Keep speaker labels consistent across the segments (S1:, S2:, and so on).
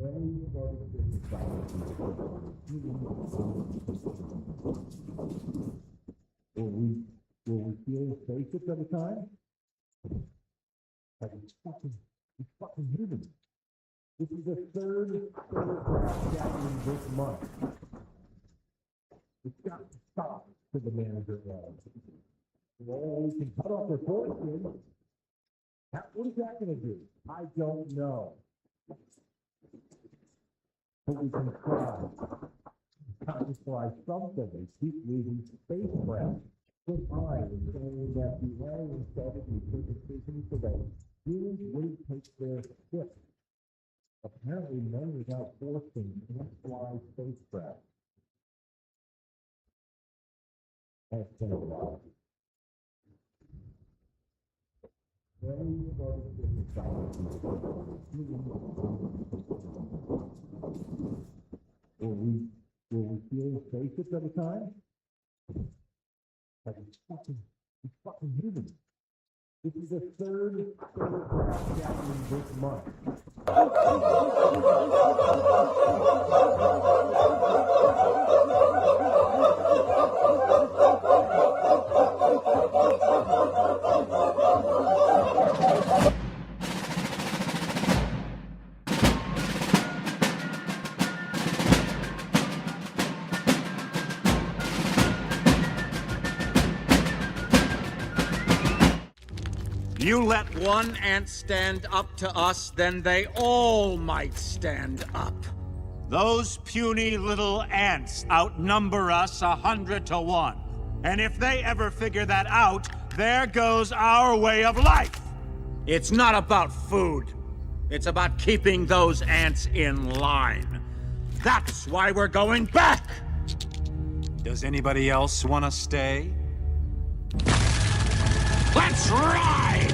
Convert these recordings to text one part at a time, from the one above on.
S1: Will we feel safe at the time? Like it's fucking human. This is the third draft gathering this month. It's got to stop, said the manager. Well, we can cut off their fortune. What is that going to do? I don't know. But we can try. Satisfy something. They keep losing spacecraft. Goodbye, and saying that the alien said that we take a decision today. Humans would take their ship. Apparently, men without fortune can't fly spacecraft. That's been a while. Will we feel safe at the time? Like it's fucking human. This is the third draft gathering this month.
S2: You let one ant stand up to us, then they all might stand up. Those puny little ants outnumber us 100 to 1. And if they ever figure that out, there goes our way of life. It's not about food. It's about keeping those ants in line. That's why we're going back. Does anybody else want to stay? Let's ride!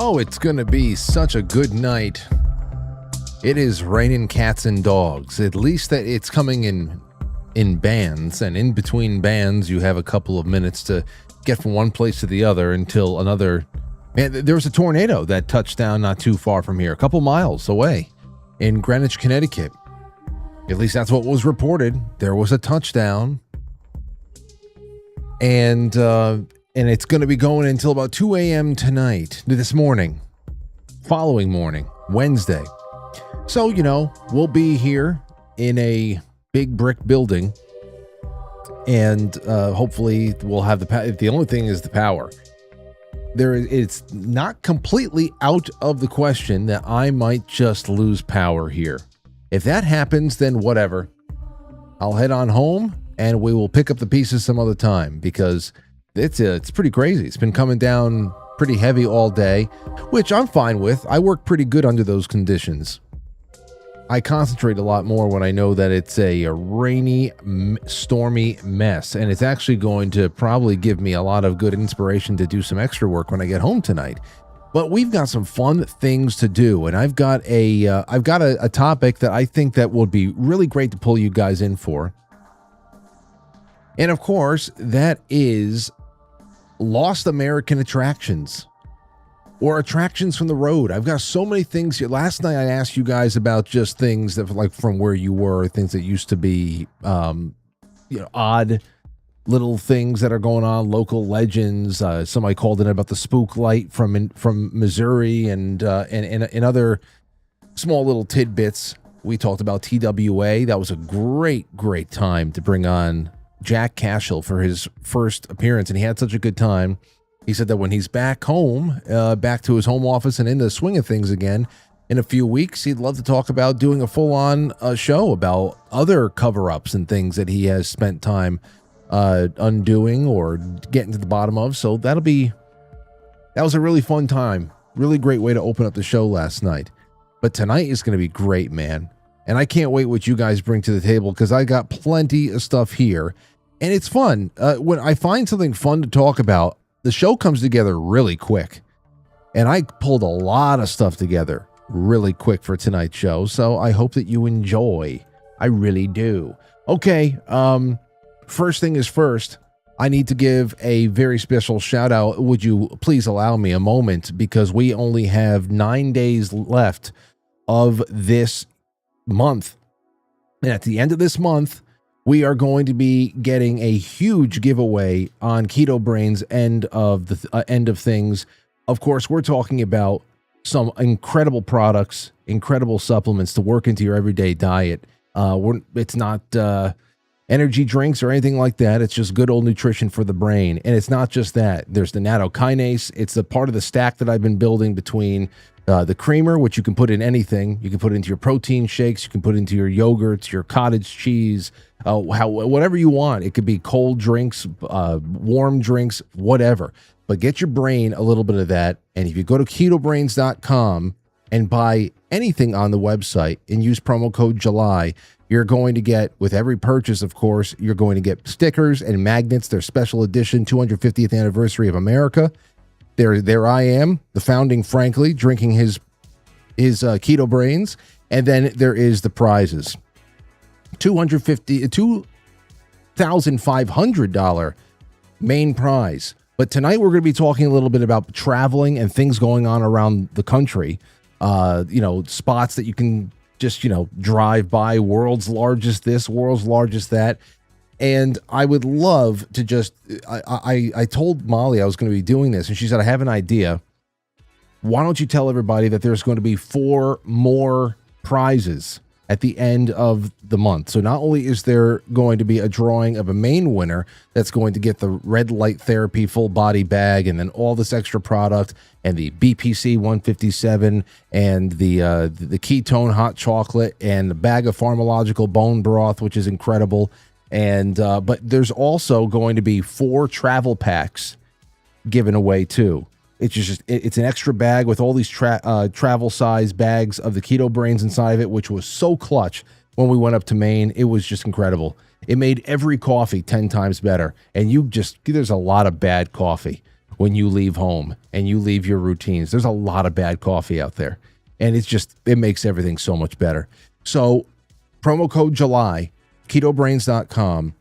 S3: Oh, it's going to be such a good night. It is raining cats and dogs. At least that it's coming in bands, and in between bands you have a couple of minutes to get from one place to the other until another. Man, there was a tornado that touched down not too far from here, a couple miles away in Greenwich, Connecticut. At least that's what was reported. There was a touchdown. And it's going to be going until about 2 a.m. tonight, this morning, following morning, Wednesday. So, we'll be here in a big brick building, and hopefully we'll have the power. The only thing is the power. It's not completely out of the question that I might just lose power here. If that happens, then whatever. I'll head on home, and we will pick up the pieces some other time, because it's pretty crazy. It's been coming down pretty heavy all day, which I'm fine with. I work pretty good under those conditions. I concentrate a lot more when I know that it's a rainy, stormy mess, and it's actually going to probably give me a lot of good inspiration to do some extra work when I get home tonight. But we've got some fun things to do, and I've got a topic that I think that would be really great to pull you guys in for. And of course, that is lost American attractions, or attractions from the road. I've got so many things here. Last night I asked you guys about just things that, like, from where you were, things that used to be, odd little things that are going on, local legends. Somebody called in about the spook light from Missouri, and other small little tidbits. We talked about TWA. That was a great time to bring on Jack Cashel for his first appearance, and he had such a good time. He said that when he's back home, back to his home office and in the swing of things again in a few weeks, he'd love to talk about doing a full-on show about other cover-ups and things that he has spent time undoing or getting to the bottom of. So that was a really fun time really great way to open up the show last night. But tonight is going to be great, man. And I can't wait what you guys bring to the table because I got plenty of stuff here. And it's fun. When I find something fun to talk about, the show comes together really quick. And I pulled a lot of stuff together really quick for tonight's show. So I hope that you enjoy. I really do. Okay. First thing is first. I need to give a very special shout out. Would you please allow me a moment? Because we only have 9 days left of this month. And at the end of this month, we are going to be getting a huge giveaway on Keto Brainz end of the end of things. Of course, we're talking about some incredible products, incredible supplements to work into your everyday diet. It's not energy drinks or anything like that. It's just good old nutrition for the brain. And it's not just that. There's the nattokinase. It's the part of the stack that I've been building between the creamer, which you can put in anything. You can put it into your protein shakes. You can put it into your yogurts, your cottage cheese, whatever you want. It could be cold drinks, warm drinks, whatever. But get your brain a little bit of that. And if you go to ketobrainz.com and buy anything on the website and use promo code July, you're going to get, with every purchase, of course, you're going to get stickers and magnets. Their special edition 250th anniversary of America. There I am, the founding Frankly, drinking his Keto Brainz. And then there is the prizes. $2,500 main prize. But tonight we're going to be talking a little bit about traveling and things going on around the country. Spots that you can just, drive by, world's largest this, world's largest that. And I would love to just, I told Molly I was going to be doing this, and she said, I have an idea. Why don't you tell everybody that there's going to be 4 more prizes at the end of the month? So not only is there going to be a drawing of a main winner that's going to get the red light therapy full body bag and then all this extra product and the BPC 157 and the ketone hot chocolate and the bag of pharmacological bone broth, which is incredible. And but there's also going to be 4 travel packs given away too. It's an extra bag with all these travel size bags of the Keto Brainz inside of it, which was so clutch when we went up to Maine. It was just incredible. It made every coffee 10 times better. And there's a lot of bad coffee when you leave home and you leave your routines. There's a lot of bad coffee out there. And it makes everything so much better. So promo code July, ketobrainz.com.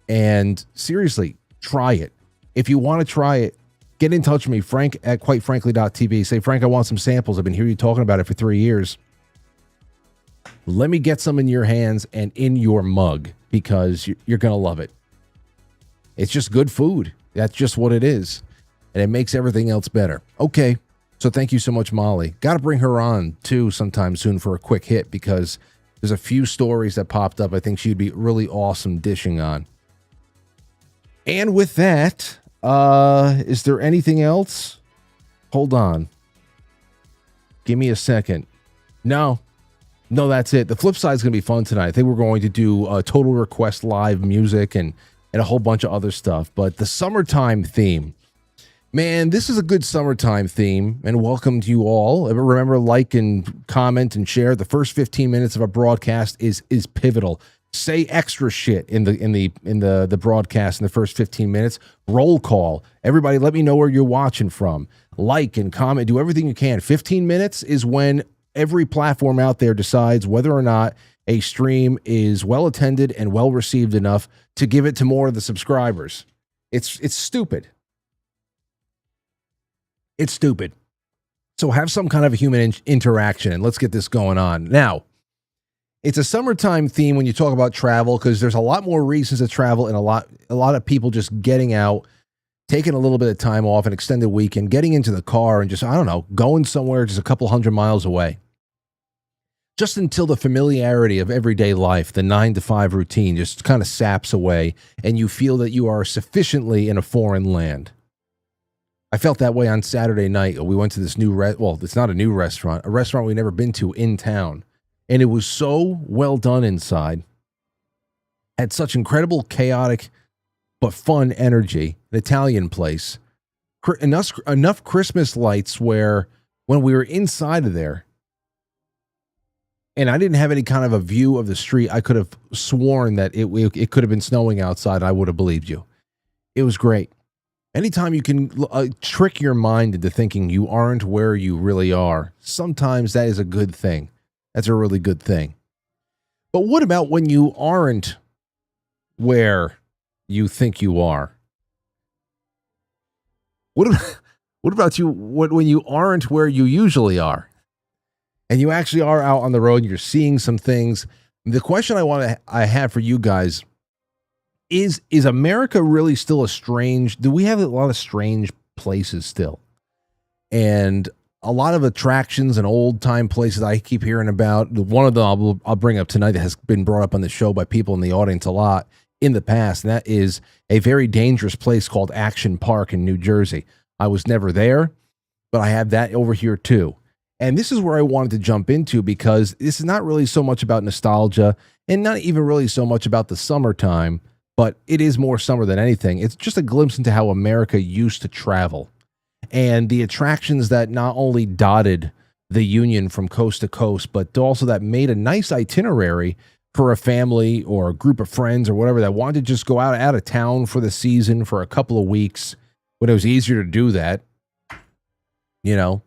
S3: And seriously, try it. If you want to try it, get in touch with me, Frank at quitefrankly.tv. Say, Frank, I want some samples. I've been hearing you talking about it for 3 years. Let me get some in your hands and in your mug because you're going to love it. It's just good food. That's just what it is. And it makes everything else better. Okay. So thank you so much, Molly. Got to bring her on, too, sometime soon for a quick hit because there's a few stories that popped up I think she'd be really awesome dishing on. And with that, is there anything else? Hold on. Give me a second. No, that's it. The flip side is going to be fun tonight. I think we're going to do Total Request live music and a whole bunch of other stuff. But the summertime theme, man, this is a good summertime theme. And welcome to you all. Remember, like and comment and share. The first 15 minutes of a broadcast is pivotal. Say extra shit in the broadcast in the first 15 minutes. Roll call. Everybody, let me know where you're watching from. Like and comment. Do everything you can. 15 minutes is when every platform out there decides whether or not a stream is well attended and well received enough to give it to more of the subscribers. It's stupid. It's stupid. So have some kind of a human interaction and let's get this going on. Now, it's a summertime theme when you talk about travel because there's a lot more reasons to travel and a lot of people just getting out, taking a little bit of time off, an extended weekend, getting into the car and just, going somewhere just a couple hundred miles away. Just until the familiarity of everyday life, the 9-to-5 routine just kind of saps away and you feel that you are sufficiently in a foreign land. I felt that way on Saturday night. We went to this it's not a new restaurant, a restaurant we'd never been to in town. And it was so well done inside. Had such incredible, chaotic, but fun energy. An Italian place. Enough Christmas lights where when we were inside of there, and I didn't have any kind of a view of the street, I could have sworn that it could have been snowing outside. I would have believed you. It was great. Anytime you can trick your mind into thinking you aren't where you really are, sometimes that is a good thing. That's a really good thing. But what about when you aren't where you think you are? What about you when you aren't where you usually are? And you actually are out on the road and you're seeing some things. The question I have for you guys is America really still do we have a lot of strange places still? And a lot of attractions and old time places I keep hearing about. One of them I'll bring up tonight that has been brought up on the show by people in the audience a lot in the past, and that is a very dangerous place called Action Park in New Jersey. I was never there, but I have that over here too. And this is where I wanted to jump into, because this is not really so much about nostalgia and not even really so much about the summertime, but it is more summer than anything. It's just a glimpse into how America used to travel and the attractions that not only dotted the Union from coast to coast, but also that made a nice itinerary for a family or a group of friends or whatever that wanted to just go out of town for the season for a couple of weeks when it was easier to do that, you know.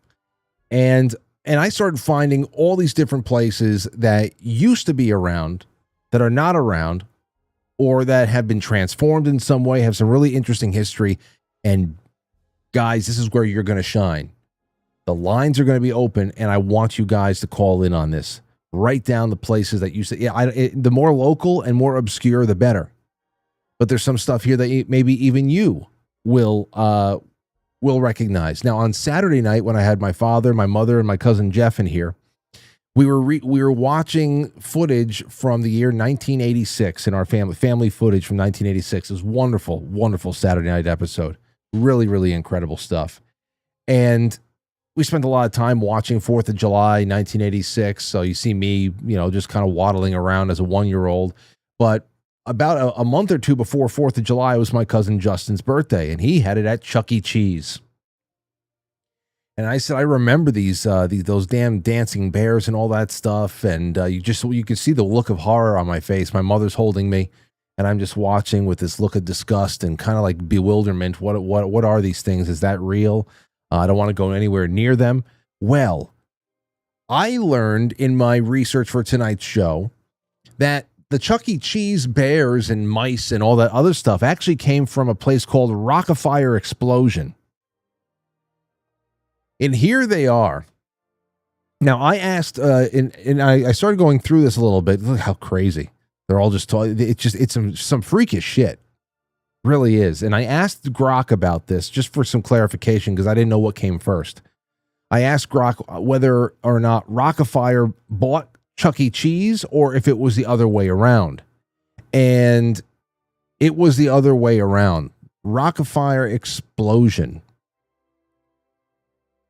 S3: And I started finding all these different places that used to be around that are not around, or that have been transformed in some way, have some really interesting history. And guys, this is where you're going to shine. The lines are going to be open, and I want you guys to call in on this. Write down the places that you say, the more local and more obscure, the better. But there's some stuff here that maybe even you will recognize. Now, on Saturday night, when I had my father, my mother, and my cousin Jeff in here, we were watching footage from the year 1986 in our family footage from 1986. It was wonderful, wonderful Saturday night episode. Really, really incredible stuff. And we spent a lot of time watching 4th of July, 1986. So you see me, just kind of waddling around as a 1-year-old. But about a month or two before 4th of July was my cousin Justin's birthday, and he had it at Chuck E. Cheese. And I said, I remember those damn dancing bears and all that stuff. And you could see the look of horror on my face. My mother's holding me, and I'm just watching with this look of disgust and kind of like bewilderment. What are these things? Is that real? I don't want to go anywhere near them. Well, I learned in my research for tonight's show that the Chuck E. Cheese bears and mice and all that other stuff actually came from a place called Rock-afire Explosion. And here they are. Now, I asked, and I started going through this a little bit. Look how crazy. They're all just talking. It's some freakish shit. Really is. And I asked Grok about this just for some clarification, because I didn't know what came first. I asked Grok whether or not Rock-afire bought Chuck E. Cheese or if it was the other way around. And it was the other way around. Rock-afire Explosion.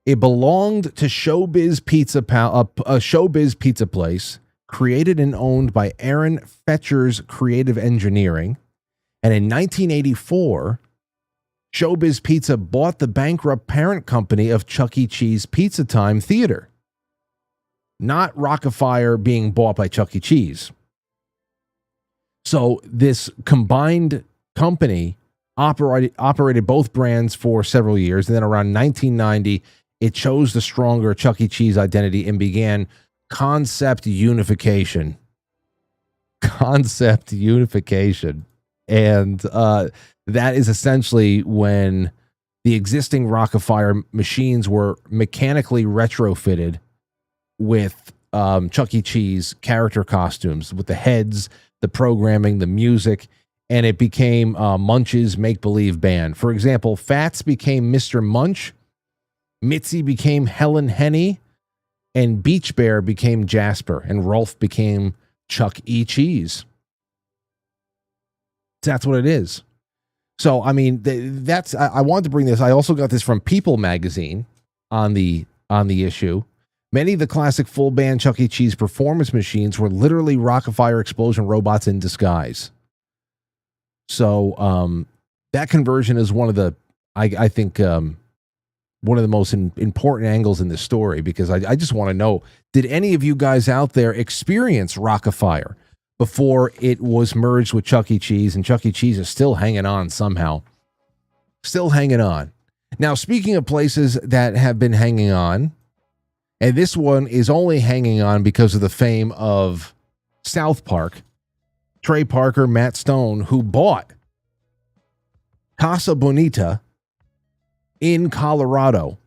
S3: It belonged to Showbiz Pizza, a Showbiz Pizza place created and owned by Aaron Fetcher's Creative Engineering. And in 1984, Showbiz Pizza bought the bankrupt parent company of Chuck E. Cheese Pizza Time Theater. Not Rock-afire being bought by Chuck E. Cheese. So this combined company operated both brands for several years. And then around 1990, it chose the stronger Chuck E. Cheese identity and began concept unification. Concept unification. And that is essentially when the existing Rock-afire machines were mechanically retrofitted with Chuck E. Cheese character costumes, with the heads, the programming, the music, and it became Munch's make-believe band. For example, Fats became Mr. Munch, Mitzi became Helen Henny, and Beach Bear became Jasper, and Rolf became Chuck E. Cheese. That's what it is. So, I mean, I wanted to bring this. I also got this from People magazine on the issue. Many of the classic full band Chuck E. Cheese performance machines were literally Rock-afire Explosion robots in disguise. So that conversion is one of the, I think, one of the most important angles in this story, because I just want to know, did any of you guys out there experience Rock-afire before it was merged with Chuck E. Cheese, and Chuck E. Cheese is still hanging on somehow? Still hanging on. Now, speaking of places that have been hanging on, and this one is only hanging on because of the fame of South Park, Trey Parker, Matt Stone, who bought Casa Bonita in Colorado.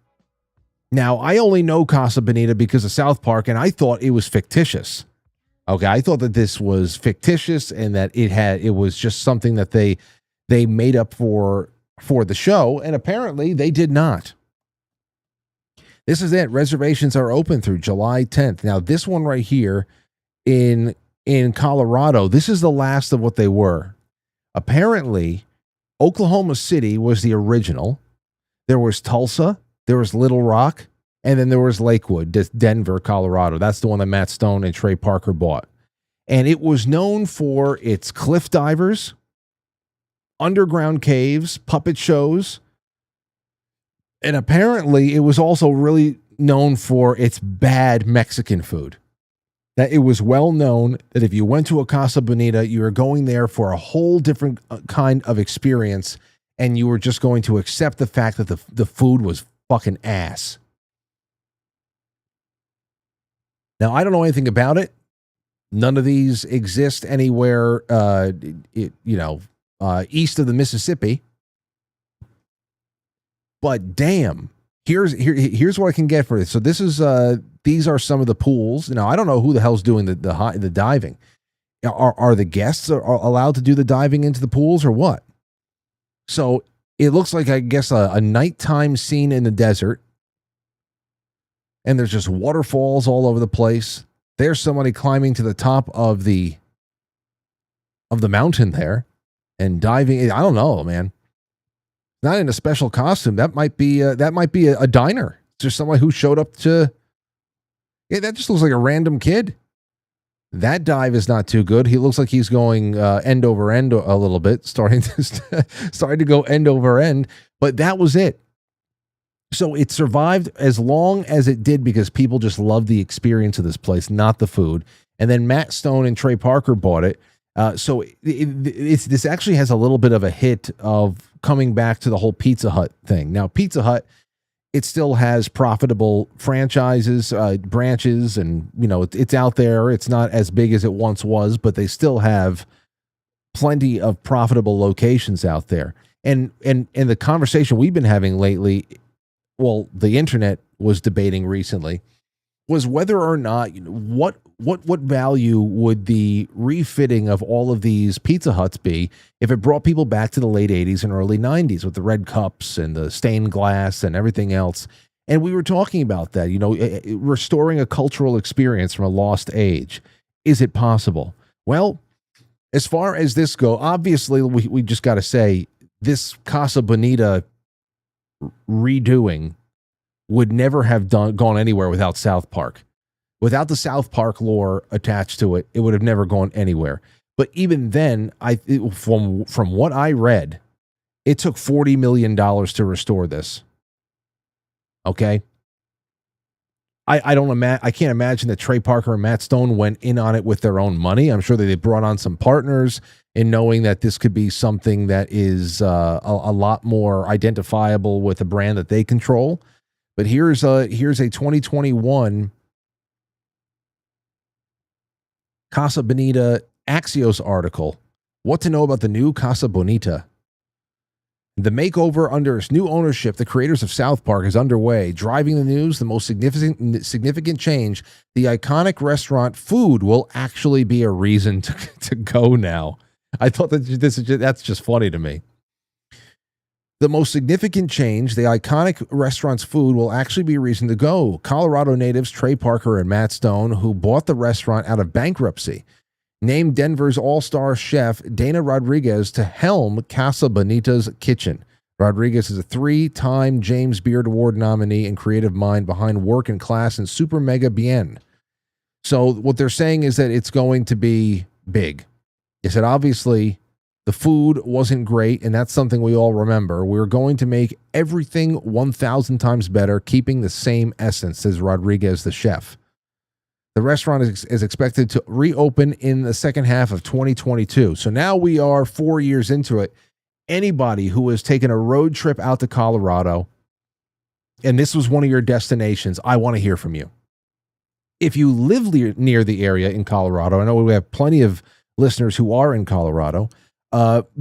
S3: Now, I only know Casa Bonita because of South Park, and I thought it was fictitious. Okay, I thought that this was fictitious and that it was just something that they made up for the show, and apparently they did not. This is it. Reservations are open through July 10th. Now, this one right here in Colorado, this is the last of what they were. Apparently, Oklahoma City was the original. There was Tulsa, there was Little Rock, and then there was Lakewood, Denver, Colorado. That's the one that Matt Stone and Trey Parker bought. And it was known for its cliff divers, underground caves, puppet shows, and apparently it was also really known for its bad Mexican food. That it was well known that if you went to a Casa Bonita, you were going there for a whole different kind of experience, and you were just going to accept the fact that the food was fucking ass. Now, I don't know anything about it. None of these exist anywhere, east of the Mississippi. But damn, here's what I can get for this. So this is these are some of the pools. Now, I don't know who the hell's doing the diving. Are the guests are allowed to do the diving into the pools or what? So it looks like, I guess, a nighttime scene in the desert. And there's just waterfalls all over the place. There's somebody climbing to the top of the mountain there and diving. I don't know, man. Not in a special costume. That might be a diner. It's just somebody who showed up to. Yeah, that just looks like a random kid. That dive is not too good. He looks like he's going end over end a little bit, starting to go end over end. But that was it. So it survived as long as it did because people just loved the experience of this place, not the food. And then Matt Stone and Trey Parker bought it. So this actually has a little bit of a hit of coming back to the whole Pizza Hut thing. Now, Pizza Hut, it still has profitable franchises, branches, and it's out there. It's not as big as it once was, but they still have plenty of profitable locations out there. And the conversation we've been having lately, well, the internet was debating recently, was whether or not what value would the refitting of all of these Pizza Huts be if it brought people back to the late 80s and early 90s with the red cups and the stained glass and everything else. And we were talking about that, restoring a cultural experience from a lost age. Is it possible? Well, as far as this go, obviously we just got to say this Casa Bonita redoing would never have gone anywhere without South Park. Without the South Park lore attached to it, it would have never gone anywhere. But even then, from what I read, it took $40 million to restore this. Okay? I can't imagine that Trey Parker and Matt Stone went in on it with their own money. I'm sure that they brought on some partners in knowing that this could be something that is a lot more identifiable with a brand that they control. But here's a 2021 Casa Bonita Axios article. What to know about the new Casa Bonita. The makeover under its new ownership, the creators of South Park, is underway. Driving the news, the most significant change, the iconic restaurant food will actually be a reason to go now. I thought that that's just funny to me. The most significant change, the iconic restaurant's food will actually be a reason to go. Colorado natives Trey Parker and Matt Stone, who bought the restaurant out of bankruptcy, named Denver's all-star chef Dana Rodriguez to helm Casa Bonita's kitchen. Rodriguez is a 3-time James Beard Award nominee and creative mind behind Work and Class and Super Mega Bien. So what they're saying is that it's going to be big. They said, obviously, The food wasn't great, and that's something we all remember. We're going to make everything 1,000 times better, keeping the same essence, says Rodriguez, the chef. The restaurant is expected to reopen in the second half of 2022. So now we are 4 years into it. Anybody who has taken a road trip out to Colorado, and this was one of your destinations, I want to hear from you. If you live near the area in Colorado, I know we have plenty of listeners who are in Colorado,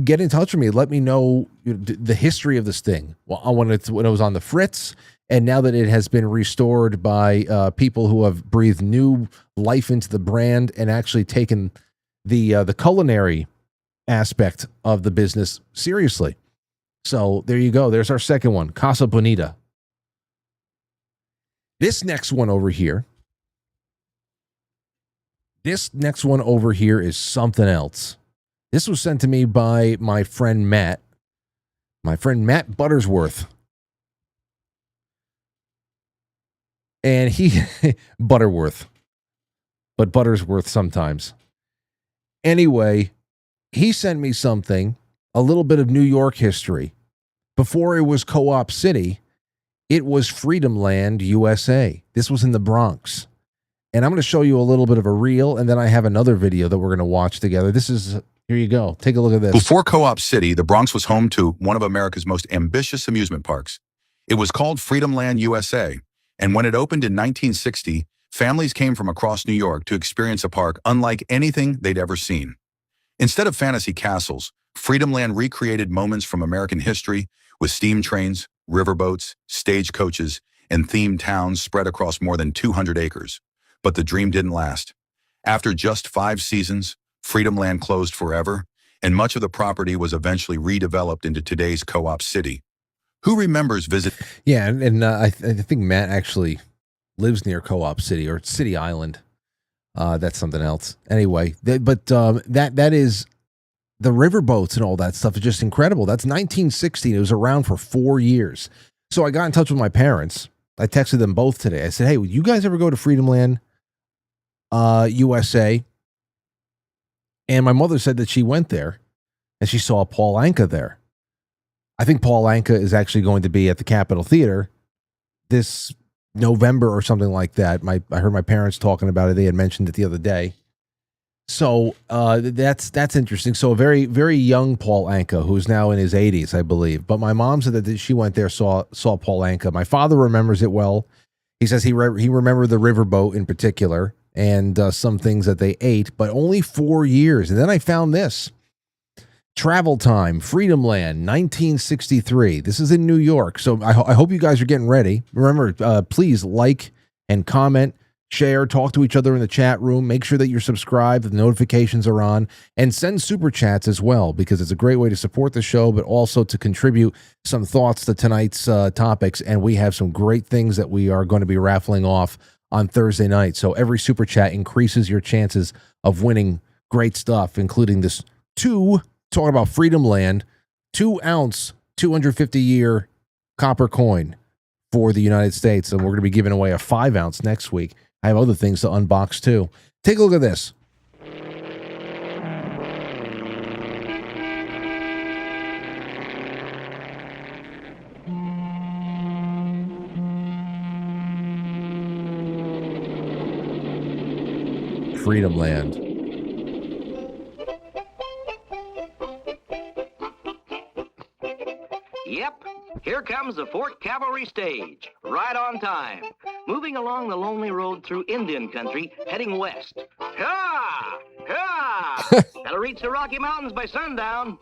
S3: get in touch with me. Let me know the history of this thing. Well, when it was on the fritz, and now that it has been restored by people who have breathed new life into the brand and actually taken the culinary aspect of the business seriously. So there you go. There's our second one, Casa Bonita. This next one over here is something else. This was sent to me by my friend Matt Buttersworth. And he, Butterworth, but Buttersworth sometimes. Anyway, he sent me something, a little bit of New York history. Before it was Co-op City, it was Freedomland, USA. This was in the Bronx. And I'm going to show you a little bit of a reel, and then I have another video that we're going to watch together. Here you go. Take a look at this.
S4: Before Co-op City, the Bronx was home to one of America's most ambitious amusement parks. It was called Freedomland, USA. And when it opened in 1960, families came from across New York to experience a park unlike anything they'd ever seen. Instead of fantasy castles, Freedomland recreated moments from American history with steam trains, riverboats, stagecoaches, and themed towns spread across more than 200 acres. But the dream didn't last. After just 5 seasons, Freedomland closed forever, and much of the property was eventually redeveloped into today's Co-op City. Who remembers visiting?
S3: Yeah, and I think Matt actually lives near Co-op City or City Island. That's something else. Anyway, that is the riverboats and all that stuff is just incredible. That's 1960. It was around for 4 years. So I got in touch with my parents. I texted them both today. I said, hey, would you guys ever go to Freedomland, USA? And my mother said that she went there and she saw Paul Anka there. I think Paul Anka is actually going to be at the Capitol Theater this November or something like that. I heard my parents talking about it. They had mentioned it the other day. So that's interesting. So a very, very young Paul Anka, who's now in his 80s, I believe. But my mom said that she went there, saw Paul Anka. My father remembers it well. He says he remembered the riverboat in particular and some things that they ate, but only 4 years. And then I found this. Travel Time, Freedomland, 1963. This is in New York. So I hope you guys are getting ready. Remember, please like and comment, share, talk to each other in the chat room. Make sure that you're subscribed, the notifications are on, and send super chats as well, because it's a great way to support the show, but also to contribute some thoughts to tonight's topics. And we have some great things that we are going to be raffling off on Thursday night. So every super chat increases your chances of winning great stuff, including this talking about Freedomland, 2-ounce, 250-year copper coin for the United States. And we're going to be giving away a 5-ounce next week. I have other things to unbox too. Take a look at this. Freedomland.
S5: Yep, here comes the 4th Cavalry stage, right on time, moving along the lonely road through Indian country, heading west. Ha! Ha! That'll reach the Rocky Mountains by sundown.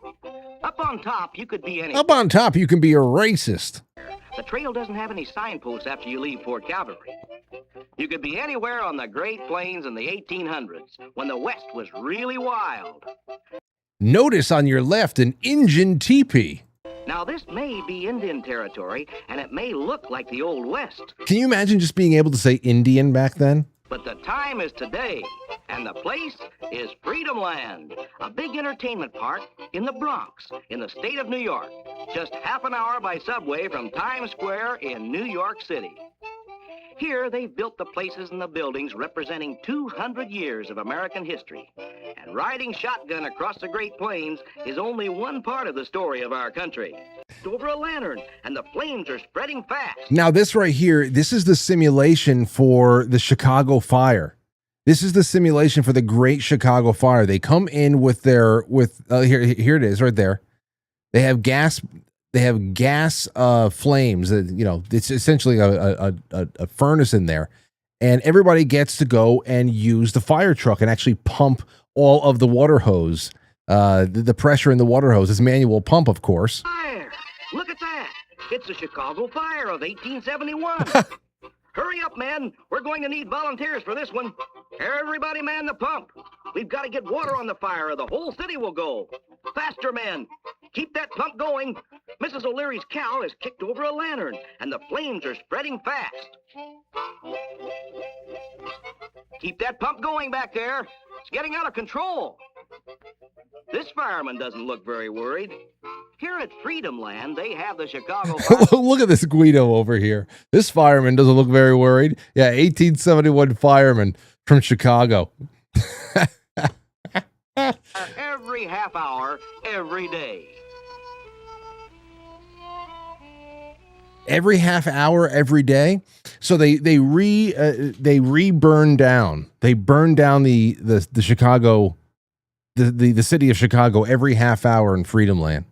S5: Up on top, you could be anywhere.
S3: Up on top, you can be a racist.
S5: The trail doesn't have any signposts after you leave 4th Cavalry. You could be anywhere on the Great Plains in the 1800s, when the West was really wild.
S3: Notice on your left an Injun teepee.
S5: Now, this may be Indian territory, and it may look like the Old West.
S3: Can you imagine just being able to say Indian back then?
S5: But the time is today, and the place is Freedomland, a big entertainment park in the Bronx, in the state of New York, just half an hour by subway from Times Square in New York City. Here, they've built the places and the buildings representing 200 years of American history. And riding shotgun across the Great Plains is only one part of the story of our country. It's over a lantern, and the flames are spreading fast.
S3: Now, this right here, this is the simulation for the Chicago fire. This is the simulation for the Great Chicago Fire. They come in with their here it is right there. They have gas. They have gas flames. It's essentially a furnace in there, and everybody gets to go and use the fire truck and actually pump all of the water hose. The pressure in the water hose is manual pump, of course.
S5: Fire! Look at that! It's the Chicago Fire of 1871. Hurry up, men. We're going to need volunteers for this one. Everybody man the pump. We've got to get water on the fire or the whole city will go. Faster, men. Keep that pump going. Mrs. O'Leary's cow has kicked over a lantern, and the flames are spreading fast. Keep that pump going back there. It's getting out of control. This fireman doesn't look very worried. Here at Freedomland, they have the Chicago Fire.
S3: Look at this Guido over here. This fireman doesn't look very worried. Yeah, 1871 fireman from Chicago.
S5: Every half hour, every day.
S3: Every half hour, every day. So they re-burn down. They burn down the Chicago, the city of Chicago every half hour in Freedomland.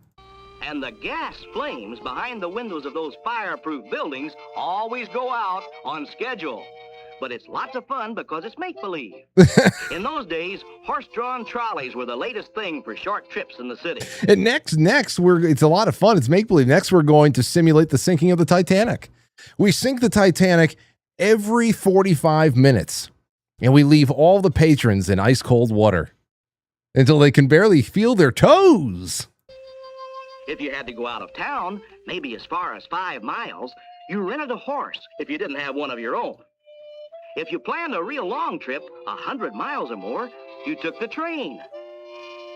S5: And the gas flames behind the windows of those fireproof buildings always go out on schedule. But it's lots of fun because it's make-believe. In those days, horse-drawn trolleys were the latest thing for short trips in the city.
S3: And next, it's a lot of fun. It's make-believe. Next, we're going to simulate the sinking of the Titanic. We sink the Titanic every 45 minutes, and we leave all the patrons in ice-cold water until they can barely feel their toes.
S5: If you had to go out of town, maybe as far as 5 miles, you rented a horse if you didn't have one of your own. If you planned a real long trip, 100 miles or more, you took the train.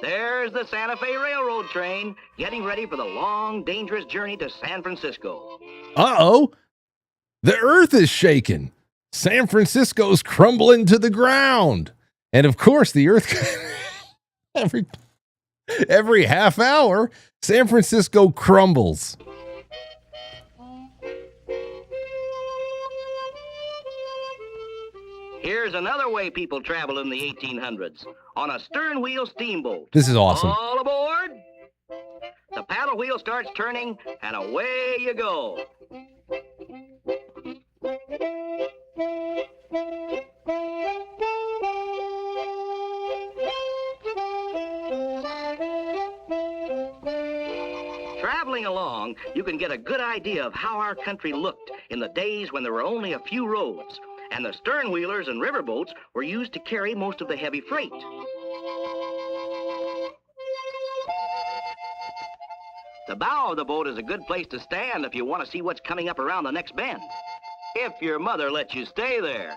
S5: There's the Santa Fe Railroad train, getting ready for the long, dangerous journey to San Francisco.
S3: Uh-oh! The earth is shaking. San Francisco's crumbling to the ground. And of course, the earth... Every half hour, San Francisco crumbles.
S5: Here's another way people traveled in the 1800s, on a stern wheel steamboat.
S3: This is awesome.
S5: All aboard. The paddle wheel starts turning, and away you go. Traveling along, you can get a good idea of how our country looked in the days when there were only a few roads, and the stern wheelers and riverboats were used to carry most of the heavy freight. The bow of the boat is a good place to stand if you want to see what's coming up around the next bend. If your mother lets you stay there.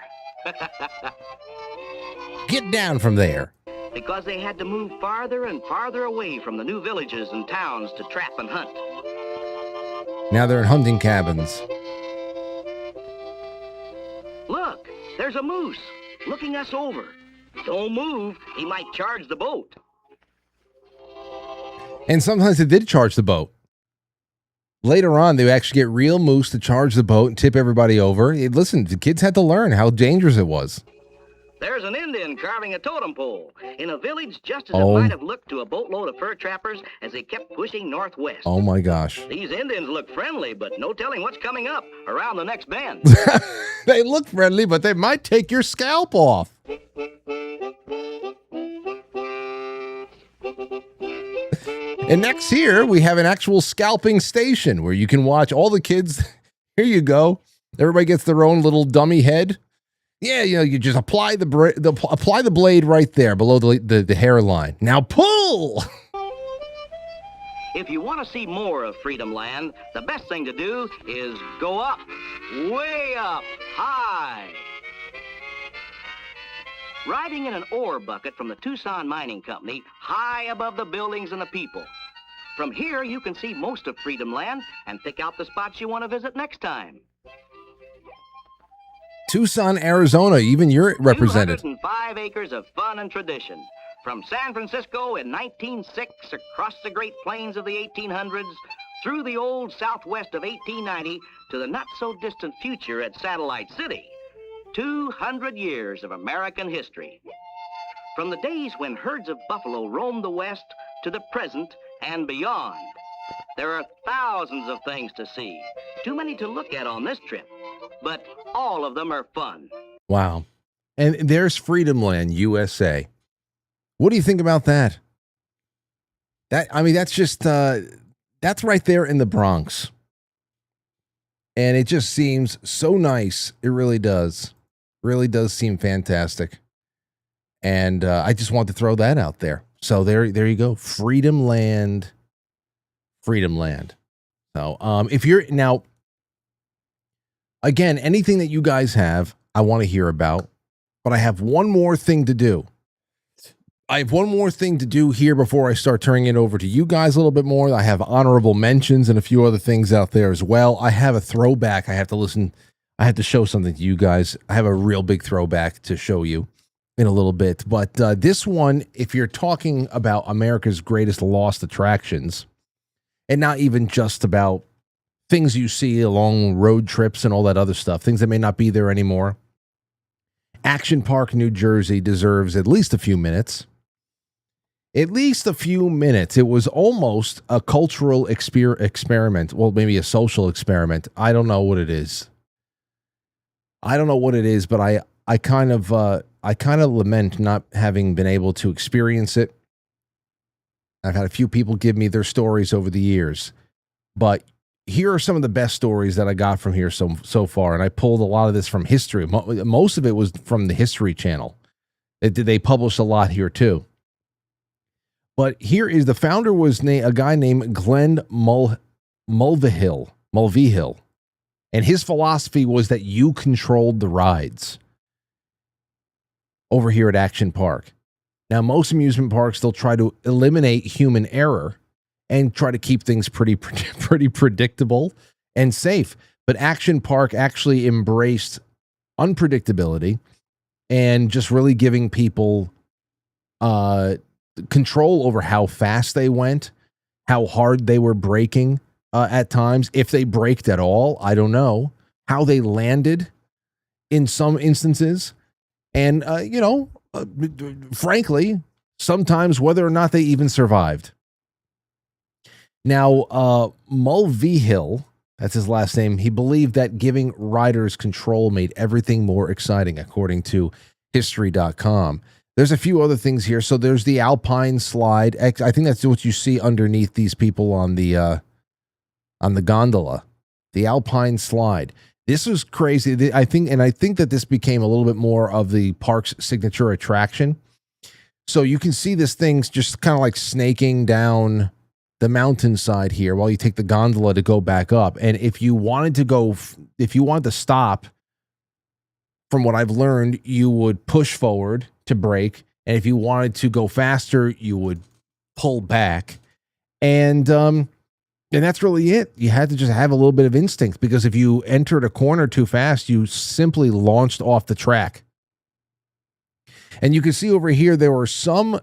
S3: Get down from there.
S5: Because they had to move farther and farther away from the new villages and towns to trap and hunt.
S3: Now they're in hunting cabins.
S5: Look, there's a moose looking us over. Don't move, he might charge the boat.
S3: And sometimes they did charge the boat. Later on, they would actually get real moose to charge the boat and tip everybody over. Listen, the kids had to learn how dangerous it was.
S5: There's an Indian carving a totem pole in a village just as it might have looked to a boatload of fur trappers as they kept pushing northwest.
S3: Oh, my gosh.
S5: These Indians look friendly, but no telling what's coming up around the next bend.
S3: They look friendly, but they might take your scalp off. And next here, we have an actual scalping station where you can watch all the kids. Here you go. Everybody gets their own little dummy head. Yeah, you just apply the blade right there below the hairline. Now pull!
S5: If you want to see more of Freedomland, the best thing to do is go up, way up, high. Riding in an ore bucket from the Tucson Mining Company, high above the buildings and the people. From here, you can see most of Freedomland and pick out the spots you want to visit next time.
S3: Tucson, Arizona, even you're represented.
S5: 205 acres of fun and tradition. From San Francisco in 1906, across the Great Plains of the 1800s, through the old Southwest of 1890 to the not-so-distant future at Satellite City. 200 years of American history. From the days when herds of buffalo roamed the West to the present and beyond. There are thousands of things to see. Too many to look at on this trip, but all of them are fun.
S3: Wow. And there's Freedomland, USA. What do you think about that? That's just, that's right there in the Bronx. And it just seems so nice. It really does. Really does seem fantastic. And I just want to throw that out there. So there you go. Freedomland. So if you're now, again, anything that you guys have, I want to hear about. But I have one more thing to do. Here before I start turning it over to you guys a little bit more. I have honorable mentions and a few other things out there as well. I have a throwback. I have to show something to you guys. I have a real big throwback to show you in a little bit. But this one, if you're talking about America's greatest lost attractions, and not even just about things you see along road trips and all that other stuff, things that may not be there anymore, Action Park, New Jersey deserves at least a few minutes. It was almost a cultural experiment. Well, maybe a social experiment. I don't know what it is. But I kind of lament not having been able to experience it. I've had a few people give me their stories over the years, but here are some of the best stories that I got from here so far, and I pulled a lot of this from history. Most of it was from the History Channel. They published a lot here too. But here is the founder was a guy named Glenn Mulvihill, and his philosophy was that you controlled the rides over here at Action Park. Now, most amusement parks, they'll try to eliminate human error and try to keep things pretty predictable and safe. But Action Park actually embraced unpredictability and just really giving people control over how fast they went, how hard they were braking at times, if they braked at all, I don't know, how they landed in some instances, and, frankly, sometimes whether or not they even survived. Now, Mulvihill, that's his last name, he believed that giving riders control made everything more exciting, according to History.com. There's a few other things here. So there's the Alpine slide. I think that's what you see underneath these people on the gondola. The Alpine slide. This was crazy. I think that this became a little bit more of the park's signature attraction. So you can see this thing's just kind of like snaking down the mountainside here while you take the gondola to go back up. And if you wanted to stop, from what I've learned, you would push forward to brake, and if you wanted to go faster, you would pull back, and that's really it. You had to just have a little bit of instinct, because if you entered a corner too fast, you simply launched off the track. And you can see over here there were some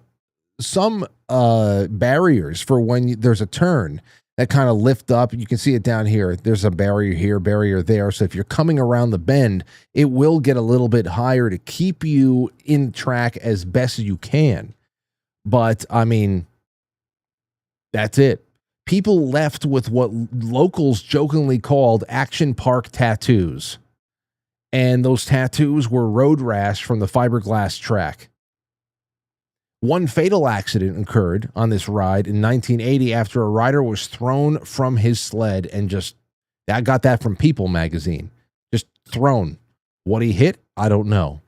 S3: barriers for when there's a turn that kind of lift up. You can see it down here. There's a barrier here, barrier there. So if you're coming around the bend, it will get a little bit higher to keep you in track as best as you can. But, I mean, that's it. People left with what locals jokingly called Action Park tattoos. And those tattoos were road rash from the fiberglass track. One fatal accident occurred on this ride in 1980 after a rider was thrown from his sled, and I got that from People magazine. Just thrown. What he hit, I don't know.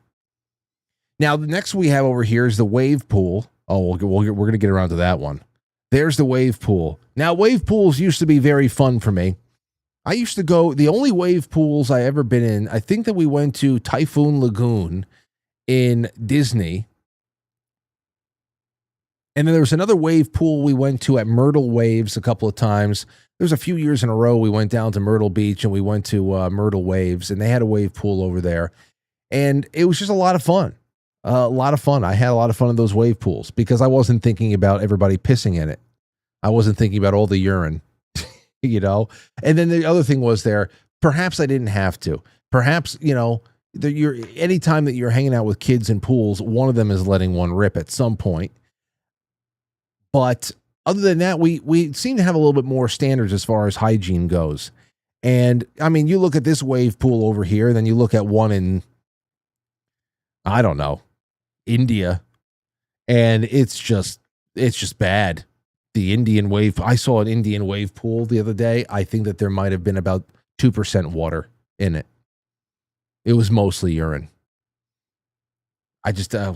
S3: Now, the next we have over here is the wave pool. Oh, we're going to get around to that one. There's the wave pool. Now, wave pools used to be very fun for me. I used to go, the only wave pools I ever been in, I think that we went to Typhoon Lagoon in Disney. And then there was another wave pool we went to at Myrtle Waves a couple of times. There was a few years in a row we went down to Myrtle Beach and we went to Myrtle Waves, and they had a wave pool over there. And it was just a lot of fun. A lot of fun. I had a lot of fun in those wave pools because I wasn't thinking about everybody pissing in it. I wasn't thinking about all the urine, you know? And then the other thing was there, perhaps I didn't have to. Perhaps, you know, anytime that you're hanging out with kids in pools, one of them is letting one rip at some point. But other than that, we seem to have a little bit more standards as far as hygiene goes. And I mean, you look at this wave pool over here, and then you look at one in, I don't know, India, and it's just bad. The Indian wave, I saw an Indian wave pool the other day. I think that there might have been about 2% water in it. It was mostly urine. I just, it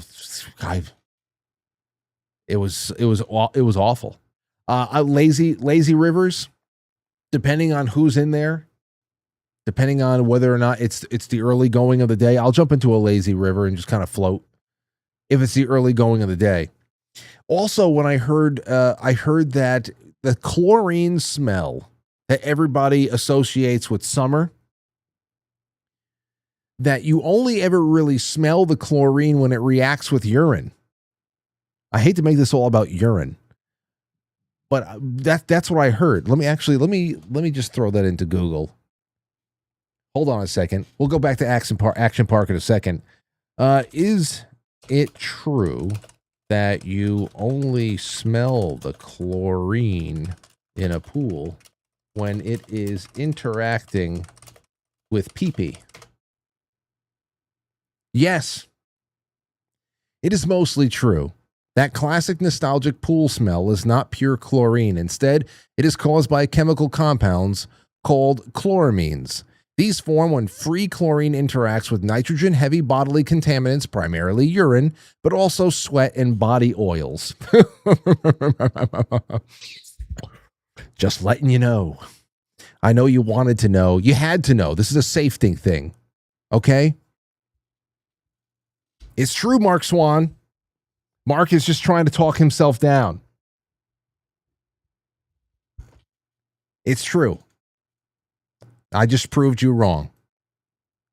S3: was awful. Lazy rivers, depending on who's in there, depending on whether or not it's the early going of the day. I'll jump into a lazy river and just kind of float if it's the early going of the day. Also, when I heard that the chlorine smell that everybody associates with summer, that you only ever really smell the chlorine when it reacts with urine. I hate to make this all about urine, but that's what I heard. Let me just throw that into Google. Hold on a second. We'll go back to Action Park in a second. Is it true that you only smell the chlorine in a pool when it is interacting with pee-pee? Yes, it is mostly true. That classic nostalgic pool smell is not pure chlorine. Instead, it is caused by chemical compounds called chloramines. These form when free chlorine interacts with nitrogen-heavy bodily contaminants, primarily urine, but also sweat and body oils. Just letting you know. I know you wanted to know. You had to know. This is a safety thing. Okay? It's true, Mark Swan. Mark is just trying to talk himself down. It's true. I just proved you wrong.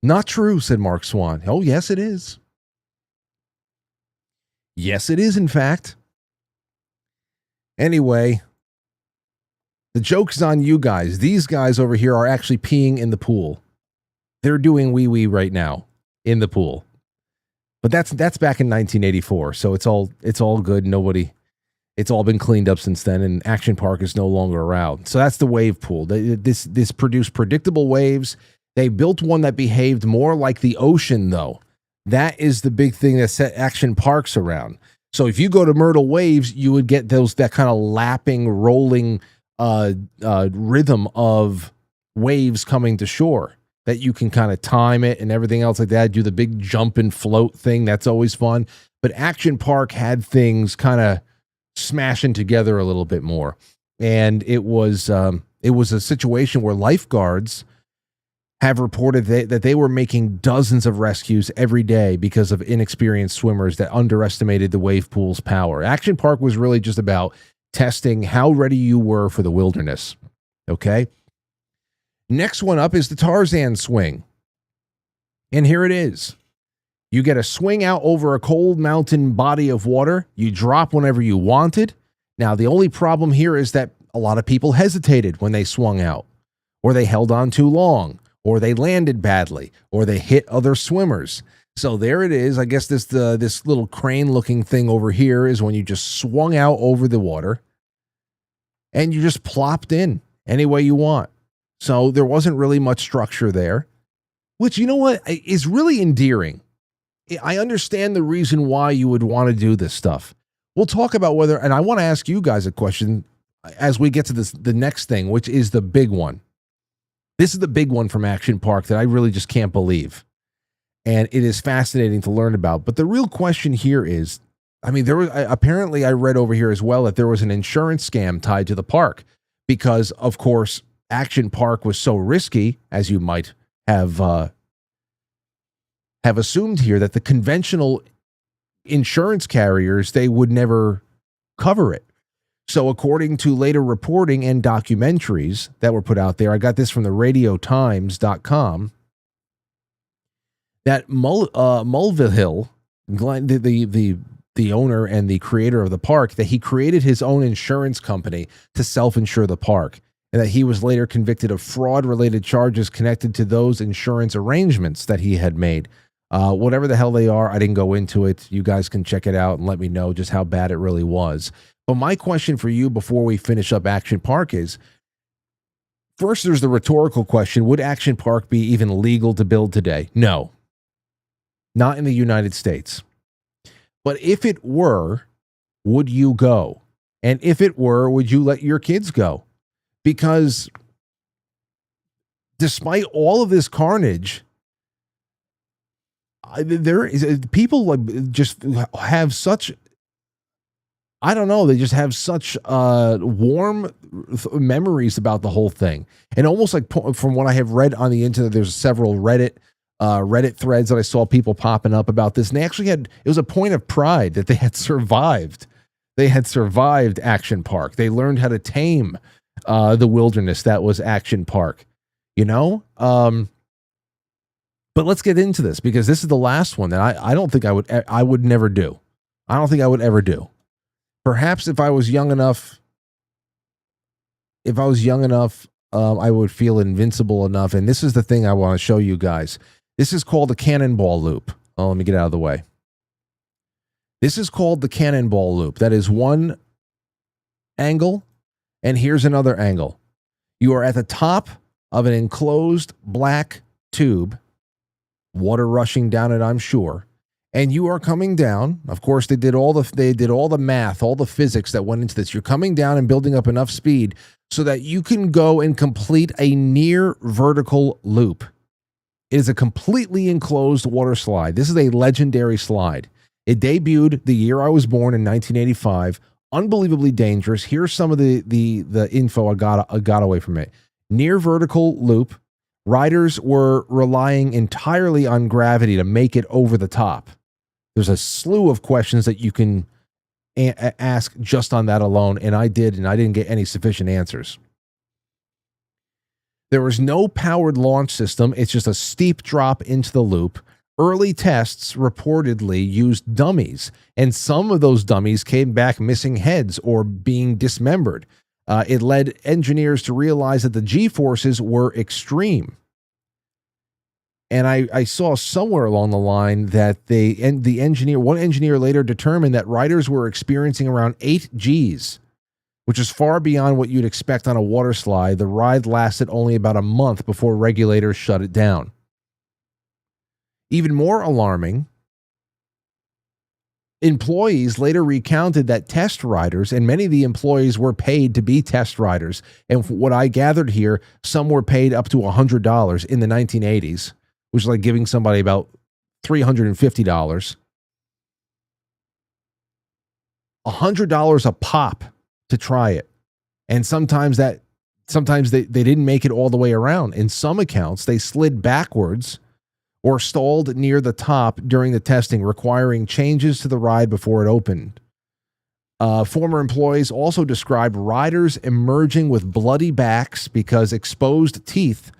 S3: Not true, said Mark Swan. Oh, yes, it is. Yes, it is, in fact. Anyway, the joke's on you guys. These guys over here are actually peeing in the pool. They're doing wee-wee right now in the pool. But that's back in 1984, so it's all good. It's all been cleaned up since then, and Action Park is no longer around. So that's the wave pool. This produced predictable waves. They built one that behaved more like the ocean, though. That is the big thing that set Action Parks around. So if you go to Myrtle Waves, you would get that kind of lapping, rolling rhythm of waves coming to shore. That you can kind of time it and everything else like that. Do the big jump and float thing. That's always fun. But Action Park had things kind of smashing together a little bit more. And it was a situation where lifeguards have reported that they were making dozens of rescues every day because of inexperienced swimmers that underestimated the wave pool's power. Action Park was really just about testing how ready you were for the wilderness. Okay? Next one up is the Tarzan swing. And here it is. You get a swing out over a cold mountain body of water. You drop whenever you wanted. Now, the only problem here is that a lot of people hesitated when they swung out, or they held on too long, or they landed badly, or they hit other swimmers. So there it is. I guess this little crane-looking thing over here is when you just swung out over the water, and you just plopped in any way you want. So there wasn't really much structure there, which, you know what, is really endearing. I understand the reason why you would want to do this stuff. We'll talk about whether, and I want to ask you guys a question as we get to the next thing, which is the big one. This is the big one from Action Park that I really just can't believe. And it is fascinating to learn about. But the real question here is, I mean, apparently I read over here as well that there was an insurance scam tied to the park because, of course, Action Park was so risky, as you might have assumed here, that the conventional insurance carriers, they would never cover it. So according to later reporting and documentaries that were put out there, I got this from the radiotimes.com, that Mulvihill Glenn, the owner and the creator of the park, that he created his own insurance company to self-insure the park, and that he was later convicted of fraud-related charges connected to those insurance arrangements that he had made. Whatever the hell they are, I didn't go into it. You guys can check it out and let me know just how bad it really was. But my question for you before we finish up Action Park is, first, there's the rhetorical question: would Action Park be even legal to build today? No, not in the United States. But if it were, would you go? And if it were, would you let your kids go? Because despite all of this carnage, there is people like just have such, I don't know, they just have such warm memories about the whole thing. And almost like from what I have read on the internet, there's several Reddit threads that I saw people popping up about this. And they actually it was a point of pride that they had survived. They had survived Action Park. They learned how to tame the wilderness that was Action Park, you know? But let's get into this, because this is the last one that I don't think I would never do. I don't think I would ever do. Perhaps if I was young enough, I would feel invincible enough. And this is the thing I want to show you guys. This is called the cannonball loop. Oh, let me get out of the way. This is called the cannonball loop. That is one angle, and here's another angle. You are at the top of an enclosed black tube, water rushing down it, I'm sure. And you are coming down. Of course, they did all the math, all the physics that went into this. You're coming down and building up enough speed so that you can go and complete a near vertical loop. It is a completely enclosed water slide. This is a legendary slide. It debuted the year I was born in 1985. Unbelievably dangerous. Here's some of the info I got away from it. Near vertical loop. Riders were relying entirely on gravity to make it over the top. There's a slew of questions that you can ask just on that alone, and I didn't get any sufficient answers. There was no powered launch system. It's just a steep drop into the loop. Early tests reportedly used dummies, and some of those dummies came back missing heads or being dismembered. It led engineers to realize that the G-forces were extreme. And I saw somewhere along the line that one engineer later determined that riders were experiencing around 8 Gs, which is far beyond what you'd expect on a water slide. The ride lasted only about a month before regulators shut it down. Even more alarming, employees later recounted that test riders, and many of the employees were paid to be test riders, and what I gathered here, some were paid up to $100 in the 1980s, which is like giving somebody about $350. $100 a pop to try it. And sometimes they didn't make it all the way around. In some accounts, they slid backwards or stalled near the top during the testing, requiring changes to the ride before it opened. Former employees also described riders emerging with bloody backs because exposed teeth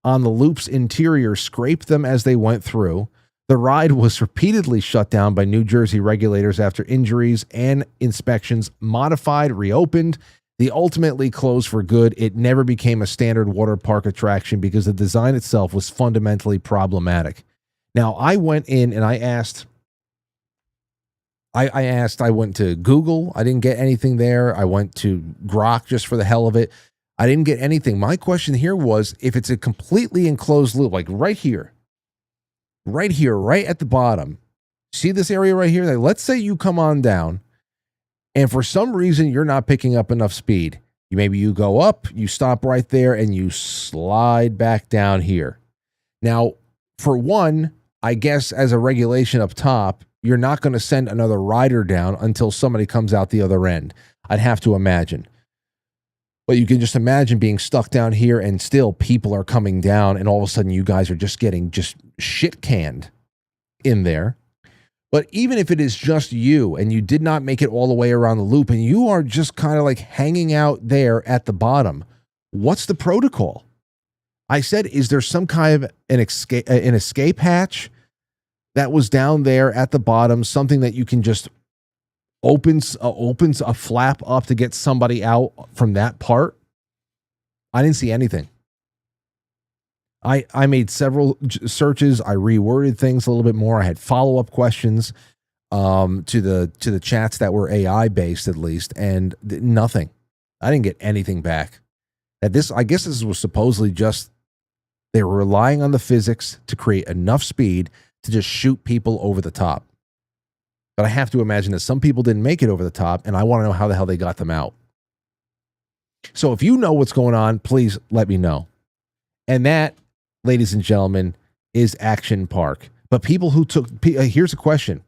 S3: on the loop's interior scraped them as they went through. The ride was repeatedly shut down by New Jersey regulators after injuries and inspections, modified, reopened. They ultimately closed for good. It never became a standard water park attraction because the design itself was fundamentally problematic. Now, I went in and I asked, I went to Google. I didn't get anything there. I went to Grok just for the hell of it. I didn't get anything. My question here was, if it's a completely enclosed loop, like right here, right at the bottom, see this area right here? Like, let's say you come on down, and for some reason you're not picking up enough speed. Maybe you go up, you stop right there, and you slide back down here. Now, for one, I guess as a regulation up top, you're not going to send another rider down until somebody comes out the other end. I'd have to imagine. But you can just imagine being stuck down here and still people are coming down, and all of a sudden you guys are just getting shit canned in there. But even if it is just you and you did not make it all the way around the loop and you are just kind of like hanging out there at the bottom, what's the protocol? I said, is there some kind of an escape hatch that was down there at the bottom, something that you can just opens a flap up to get somebody out from that part. I didn't see anything. I made several searches. I reworded things a little bit more. I had follow-up questions to the chats that were AI based, at least, and nothing. I didn't get anything back. I guess this was supposedly just they were relying on the physics to create enough speed to just shoot people over the top. But I have to imagine that some people didn't make it over the top, and I want to know how the hell they got them out. So if you know what's going on, please let me know. And that, ladies and gentlemen, is Action Park. But people who took here's a question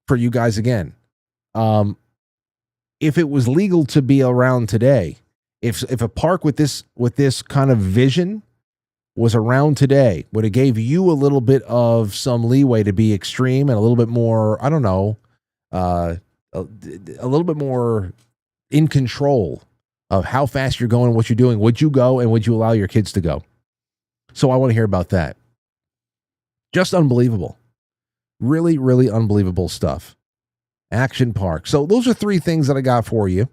S3: for you guys again. If it was legal to be around today, if a park with this kind of vision was around today, would it gave you a little bit of some leeway to be extreme and a little bit more, I don't know, a little bit more in control of how fast you're going, what you're doing? Would you go, and would you allow your kids to go? So I want to hear about that. Just unbelievable. Really, really unbelievable stuff. Action Park. So those are 3 things that I got for you.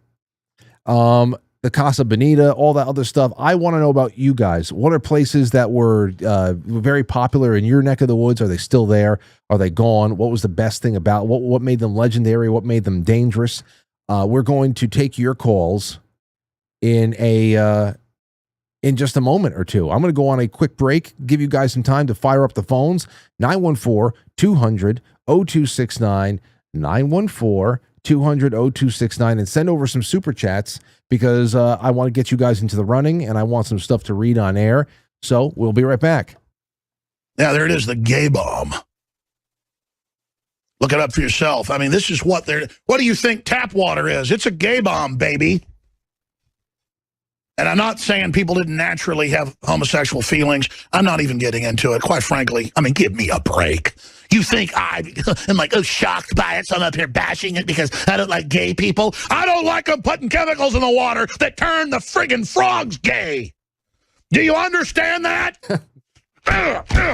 S3: The Casa Bonita, all that other stuff. I want to know about you guys. What are places that were very popular in your neck of the woods? Are they still there? Are they gone? What was the best thing about? What made them legendary? What made them dangerous? We're going to take your calls in just a moment or two. I'm going to go on a quick break, give you guys some time to fire up the phones. 914-200-0269, 914-200-0269, and send over some super chats because I want to get you guys into the running and I want some stuff to read on air. So we'll be right back.
S6: Yeah, there it is, the gay bomb. Look it up for yourself. I mean, this is what do you think tap water is? It's a gay bomb, baby. And I'm not saying people didn't naturally have homosexual feelings. I'm not even getting into it. Quite frankly, I mean, give me a break. You think I'm like, shocked by it, so I'm up here bashing it because I don't like gay people? I don't like them putting chemicals in the water that turn the friggin' frogs gay. Do you understand that?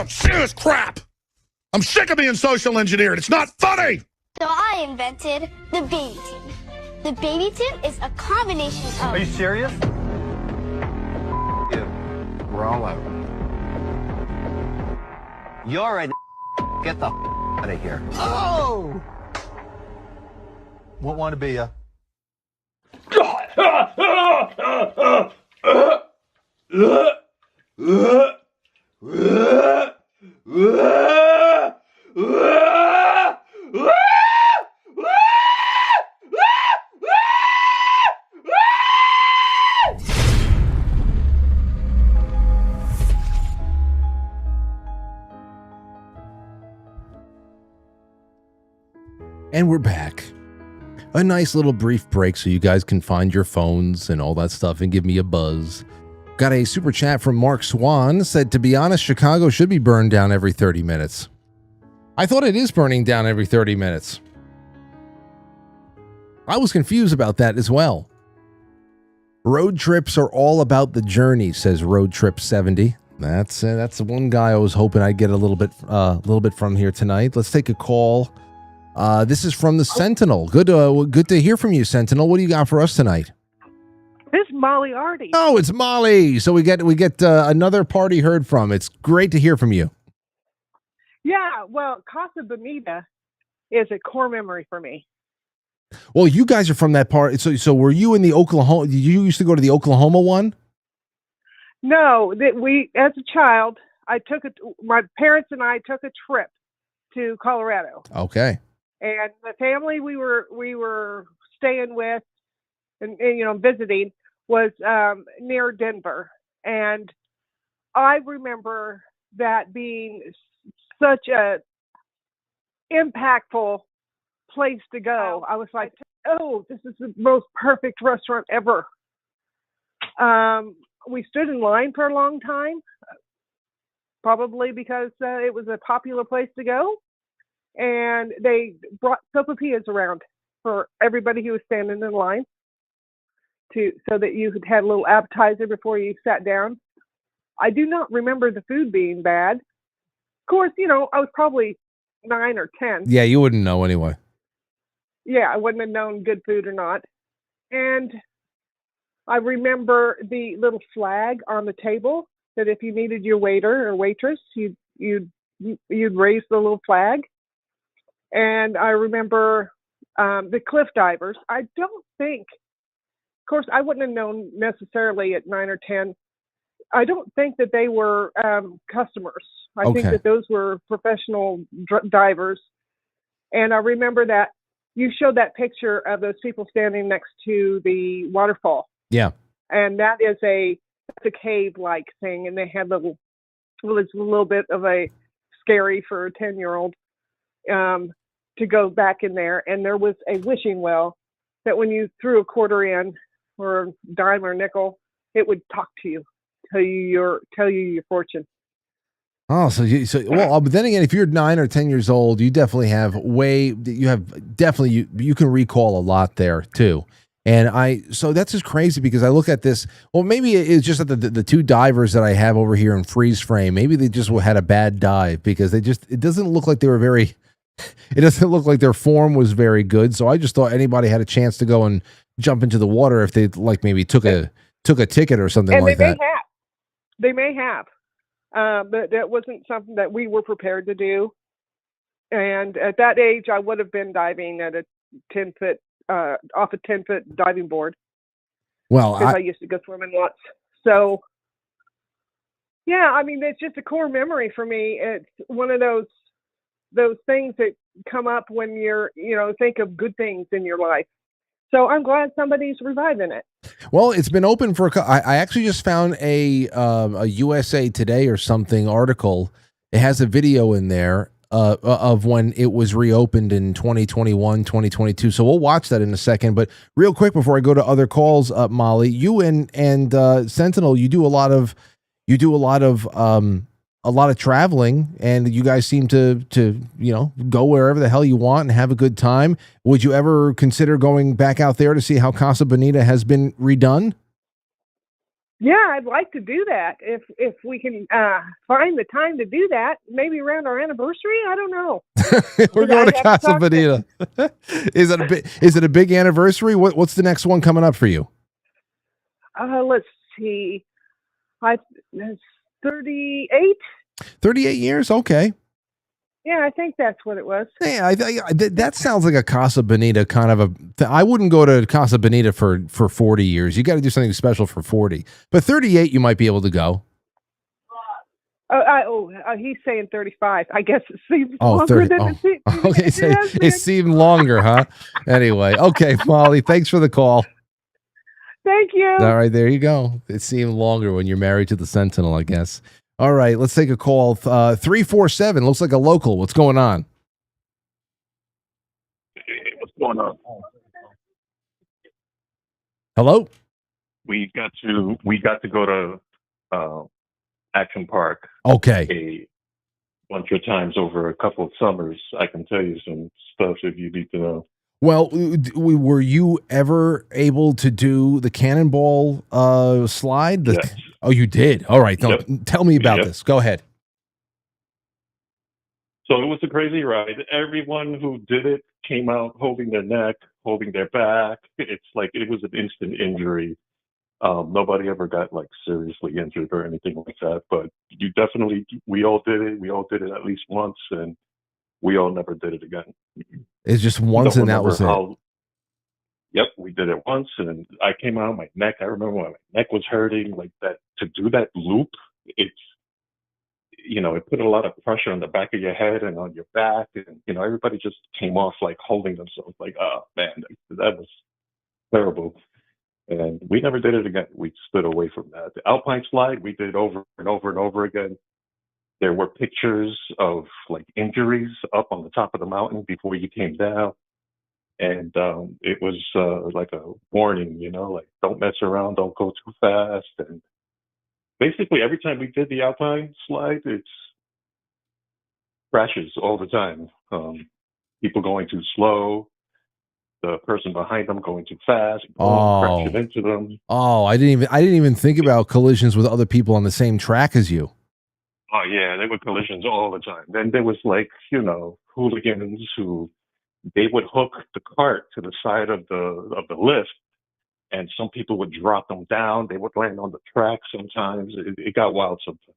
S6: Serious crap. I'm sick of being social engineered. It's not funny.
S7: So I invented the baby tip. The baby tip is a combination of...
S8: Are you serious? You. We're all out. You're right. Get the out of here. Oh! Won't want to be ya.
S3: And we're back. A nice little brief break so you guys can find your phones and all that stuff and give me a buzz. Got a super chat from Mark Swan. Said, to be honest, Chicago should be burned down every 30 minutes. I thought it is burning down every 30 minutes. I was confused about that as well. Road trips are all about the journey, says Road Trip 70. That's the one guy I was hoping I'd get a little bit from here tonight. Let's take a call. This is from the Sentinel. Good to hear from you, Sentinel. What do you got for us tonight?
S9: This is Molly Artie.
S3: Oh, it's Molly. So we get another party heard from. It's great to hear from you.
S9: Yeah, well, Casa Bonita is a core memory for me.
S3: Well, you guys are from that part. So were you in the Oklahoma? You used to go to the Oklahoma one?
S9: No, as a child, my parents and I took a trip to Colorado.
S3: Okay.
S9: And the family we were staying with and visiting was near Denver. And I remember that being such a impactful place to go. I was like, oh, this is the most perfect restaurant ever. We stood in line for a long time, probably because it was a popular place to go. And they brought sopapillas around for everybody who was standing in line so that you could have a little appetizer before you sat down. I do not remember the food being bad. course, you know, I was probably 9 or 10.
S3: Yeah, you wouldn't know anyway.
S9: Yeah, I wouldn't have known good food or not. And I remember the little flag on the table that if you needed your waiter or waitress, you'd raise the little flag. And I remember the cliff divers. I don't think, of course, I wouldn't have known necessarily at 9 or 10. I don't think that they were customers. I think that those were professional divers. And I remember that you showed that picture of those people standing next to the waterfall.
S3: Yeah.
S9: And that is a cave-like thing. And they had it's a little bit of a scary for a 10-year-old to go back in there. And there was a wishing well that when you threw a quarter in or a dime or a nickel, it would talk to you, tell you your fortune.
S3: Oh, but then again, if you're 9 or 10 years old, you definitely you can recall a lot there too. And so that's just crazy because I look at this. Well, maybe it's just that the two divers that I have over here in freeze frame, maybe they just had a bad dive because it doesn't look like they were very, it doesn't look like their form was very good. So I just thought anybody had a chance to go and jump into the water if they like maybe took a ticket or something like that.
S9: They may have. But that wasn't something that we were prepared to do. And at that age, I would have been diving at a 10-foot, off a 10-foot diving board.
S3: Well,
S9: because I used to go swimming lots. So, yeah, I mean, it's just a core memory for me. It's one of those things that come up when you're, think of good things in your life. So I'm glad somebody's reviving it.
S3: Well, it's been open for I actually just found a USA Today or something article. It has a video in there of when it was reopened in 2021, 2022. So we'll watch that in a second. But real quick before I go to other calls, Molly, you and Sentinel, you do a lot of traveling, and you guys seem to go wherever the hell you want and have a good time. Would you ever consider going back out there to see how Casa Bonita has been redone?
S9: Yeah, I'd like to do that if we can find the time to do that. Maybe around our anniversary. I don't know.
S3: We're going to Casa Bonita. Is it a big anniversary? What's the next one coming up for you?
S9: Let's see. 38.
S3: 38 years? Okay.
S9: Yeah, I think that's what it was.
S3: Yeah, that sounds like a Casa Bonita kind of I wouldn't go to Casa Bonita for 40 years. You got to do something special for 40. But 38, you might be able to go.
S9: He's saying 35. I guess it seems
S3: longer
S9: 30.
S3: Than okay, so it seemed longer, huh? Anyway, okay, Molly, thanks for the call.
S9: Thank you.
S3: All right, there you go. It seemed longer when you're married to the Sentinel, I guess. All right, let's take a call. 347, looks like a local. What's going on?
S10: What's going on?
S3: Hello?
S10: We got to go to Action Park.
S3: Okay.
S10: A bunch of times over a couple of summers. I can tell you some stuff if you need to know.
S3: Well, were you ever able to do the cannonball slide?
S10: Yes.
S3: Oh, you did? All right. No,
S10: Yep.
S3: Tell me about this. Go ahead.
S10: So it was a crazy ride. Everyone who did it came out holding their neck, holding their back. It's like it was an instant injury. Nobody ever got like seriously injured or anything like that. But we all did it. We all did it at least once, and we all never did it again.
S3: It's just once and that was it.
S10: Yep, we did it once, and I came out, my neck, I remember when my neck was hurting, like that, to do that loop, it put a lot of pressure on the back of your head and on your back, and, everybody just came off, like, holding themselves, like, oh, man, that was terrible. And we never did it again. We stood away from that. The Alpine slide, we did over and over and over again. There were pictures of, like, injuries up on the top of the mountain before you came down. And it was like a warning, like don't mess around, don't go too fast. And basically every time we did the Alpine slide, it's crashes all the time. People going too slow, the person behind them going too fast, crashing into them.
S3: Oh, I didn't even think about collisions with other people on the same track as you.
S10: Oh yeah, there were collisions all the time. Then there was like, hooligans who they would hook the cart to the side of the lift, and some people would drop them down. They would land on the track sometimes. It got wild sometimes.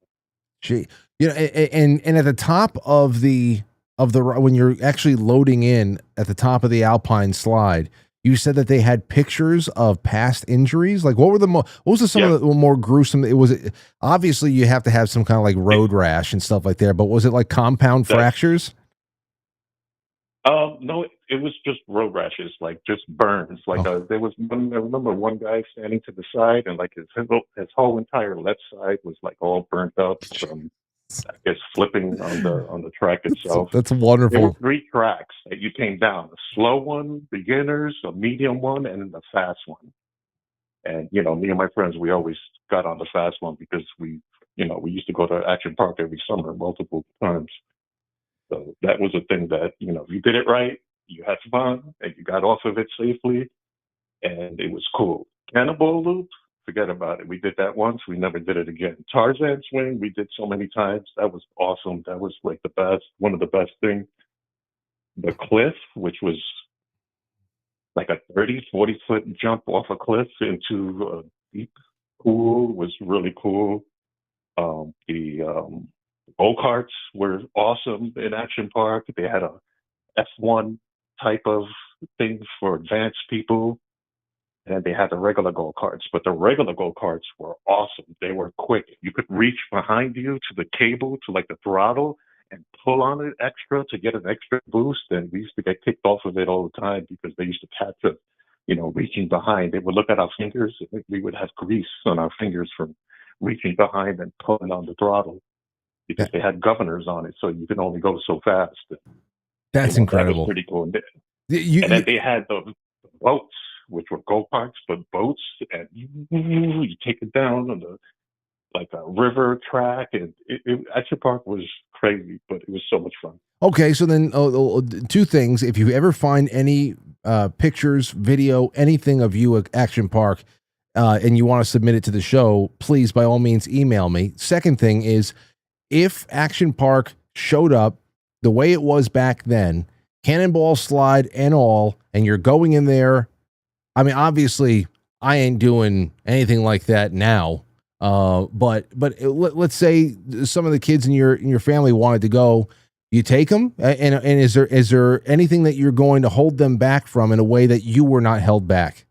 S3: Gee, and at the top of the when you're actually loading in at the top of the Alpine slide, you said that they had pictures of past injuries. Like, what were what was some of the more gruesome? Obviously you have to have some kind of like road rash and stuff like that, but was it like compound fractures?
S10: No, it was just road rashes, like just burns. Like there was one. I remember one guy standing to the side, and like his whole entire left side was like all burnt up from, I guess, flipping on the track itself.
S3: That's wonderful.
S10: There were 3 tracks that you came down: a slow one, beginners, a medium one, and a fast one. And me and my friends, we always got on the fast one because we used to go to Action Park every summer multiple times. So that was a thing that, if you did it right, you had fun, and you got off of it safely, and it was cool. Cannonball Loop, forget about it. We did that once. We never did it again. Tarzan Swing, we did so many times. That was awesome. That was like the best, one of the best things. The cliff, which was like a 30, 40-foot jump off a cliff into a deep pool, was really cool. The go-karts were awesome in Action Park. They had a F1 type of thing for advanced people, and they had the regular go-karts. But the regular go-karts were awesome. They were quick. You could reach behind you to the cable, to like the throttle, and pull on it extra to get an extra boost. And we used to get kicked off of it all the time because they used to catch us, reaching behind. They would look at our fingers, and we would have grease on our fingers from reaching behind and pulling on the throttle, because they had governors on it, so you can only go so fast.
S3: That's incredible.
S10: That was pretty cool. And then they had the boats, which were go-karts, but boats, and you take it down on like a river track, and Action Park was crazy, but it was so much fun.
S3: Okay, so then 2 things. If you ever find any pictures, video, anything of you at Action Park, and you want to submit it to the show, please, by all means, email me. Second thing is, if Action Park showed up the way it was back then, cannonball slide and all, and you're going in there, I mean, obviously, I ain't doing anything like that now. But let's say some of the kids in your family wanted to go, you take them, and is there anything that you're going to hold them back from in a way that you were not held back?